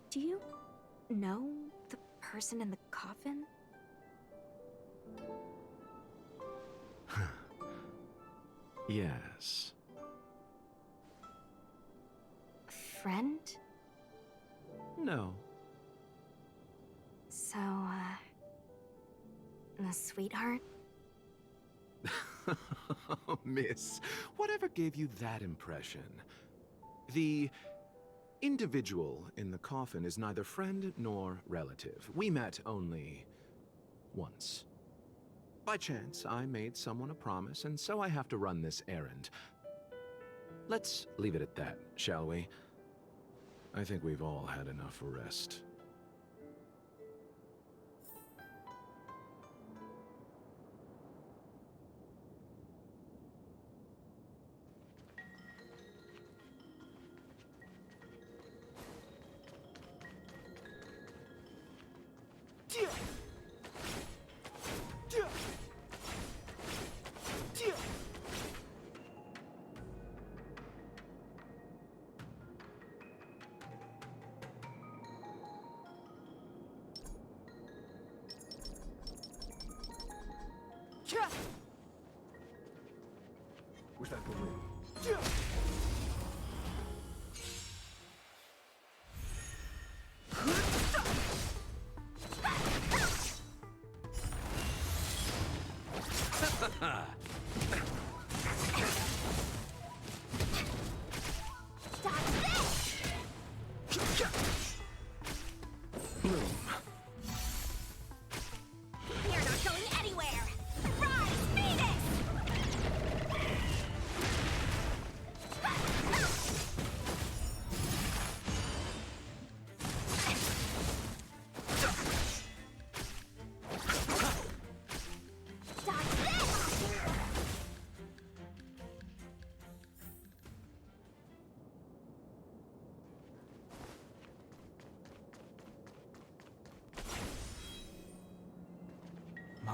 Do you know the person in the coffin? Yes. Friend? No. So, a sweetheart? Miss, whatever gave you that impression? The individual in the coffin is neither friend nor relative. We met only once. By chance, I made someone a promise, and so I have to run this errand. Let's leave it at that, shall we? I think we've all had enough rest.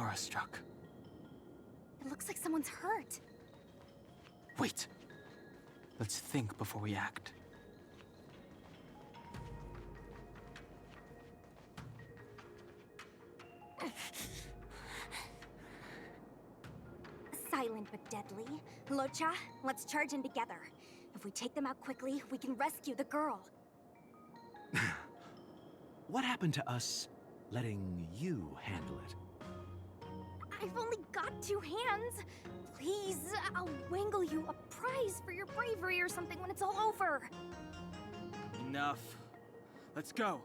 Aurora struck. It looks like someone's hurt. Wait. Let's think before we act. Silent but deadly. Locha, let's charge in together. If we take them out quickly, we can rescue the girl. What happened to us letting you handle it? I've only got 2 hands. Please, I'll wangle you a prize for your bravery or something when it's all over. Enough. Let's go.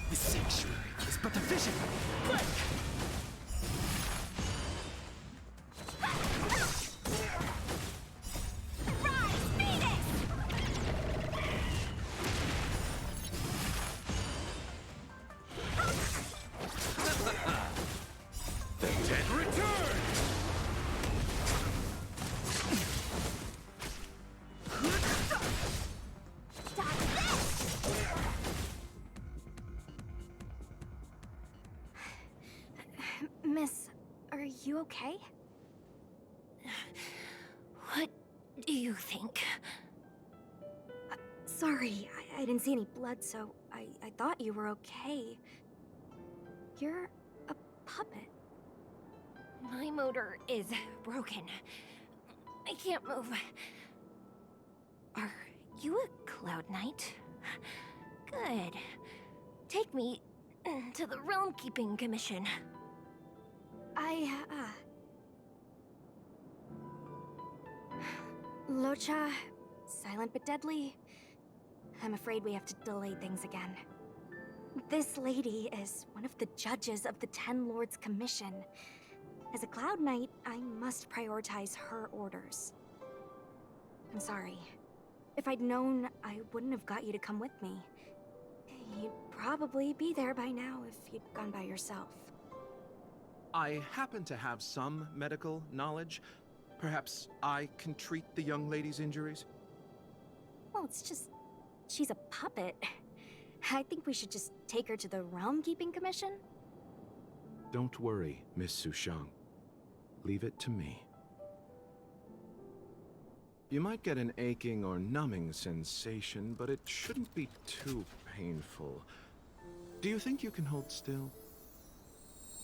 The sanctuary is but a vision. Quick! The dead return! Miss, are you okay? What do you think? Sorry, I didn't see any blood, so I thought you were okay. You're a puppet. My motor is broken. I can't move. Are you a Cloud Knight? Good. Take me to the Realm Keeping Commission. Locha, silent but deadly. I'm afraid we have to delay things again. This lady is one of the judges of the Ten Lords Commission. As a Cloud Knight, I must prioritize her orders. I'm sorry. If I'd known, I wouldn't have got you to come with me. You'd probably be there by now if you'd gone by yourself. I happen to have some medical knowledge. Perhaps I can treat the young lady's injuries? Well, it's just... she's a puppet. I think we should just take her to the Realm Keeping Commission. Don't worry, Miss Sushang. Leave it to me. You might get an aching or numbing sensation, but it shouldn't be too painful. Do you think you can hold still?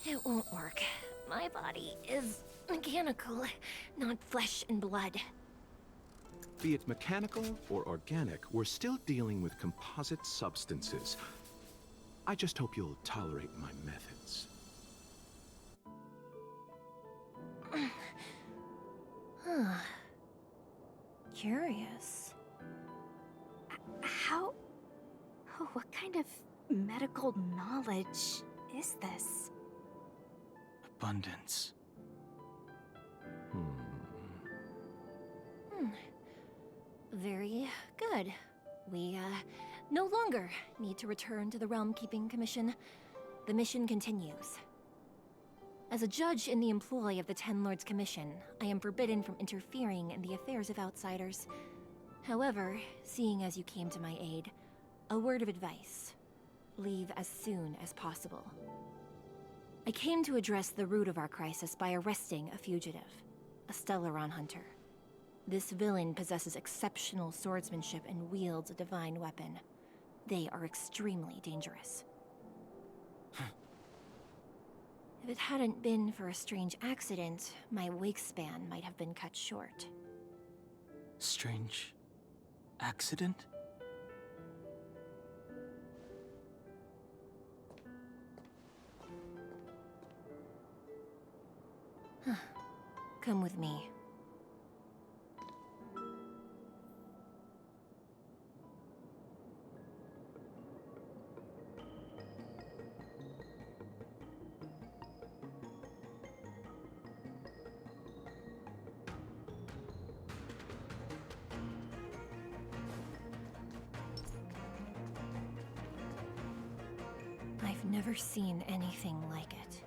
It won't work. My body is mechanical, not flesh and blood. Be it mechanical or organic, we're still dealing with composite substances. I just hope you'll tolerate my methods. Huh. Curious. How... oh, what kind of medical knowledge is this? Abundance. Very good. We, no longer need to return to the Realm Keeping Commission. The mission continues. As a judge in the employ of the Ten Lords Commission, I am forbidden from interfering in the affairs of outsiders. However, seeing as you came to my aid, a word of advice. Leave as soon as possible. I came to address the root of our crisis by arresting a fugitive, a Stellaron hunter. This villain possesses exceptional swordsmanship and wields a divine weapon. They are extremely dangerous. If it hadn't been for a strange accident, my wakespan might have been cut short. Strange accident? Come with me. I've never seen anything like it.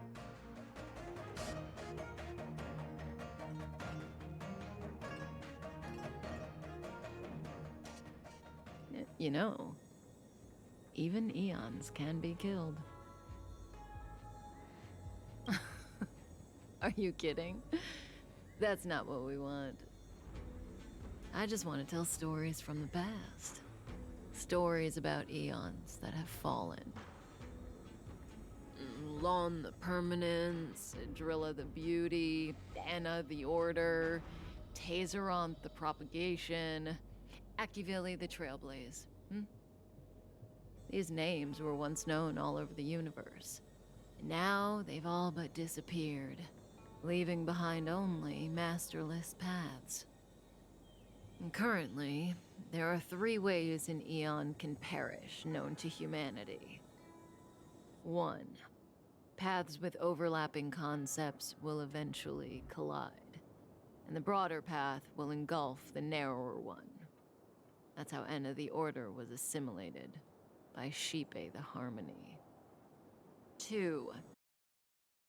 You know, even eons can be killed. Are you kidding? That's not what we want. I just want to tell stories from the past. Stories about eons that have fallen. Lon the Permanence, Drilla the Beauty, Anna the Order, Tazeronth the Propagation, Akivili the Trailblaze. These names were once known all over the universe. Now they've all but disappeared, leaving behind only masterless paths. And currently, there are 3 ways an eon can perish known to humanity. 1. Paths with overlapping concepts will eventually collide, and the broader path will engulf the narrower one. That's how Enna the Order was assimilated by Xipe the Harmony. 2.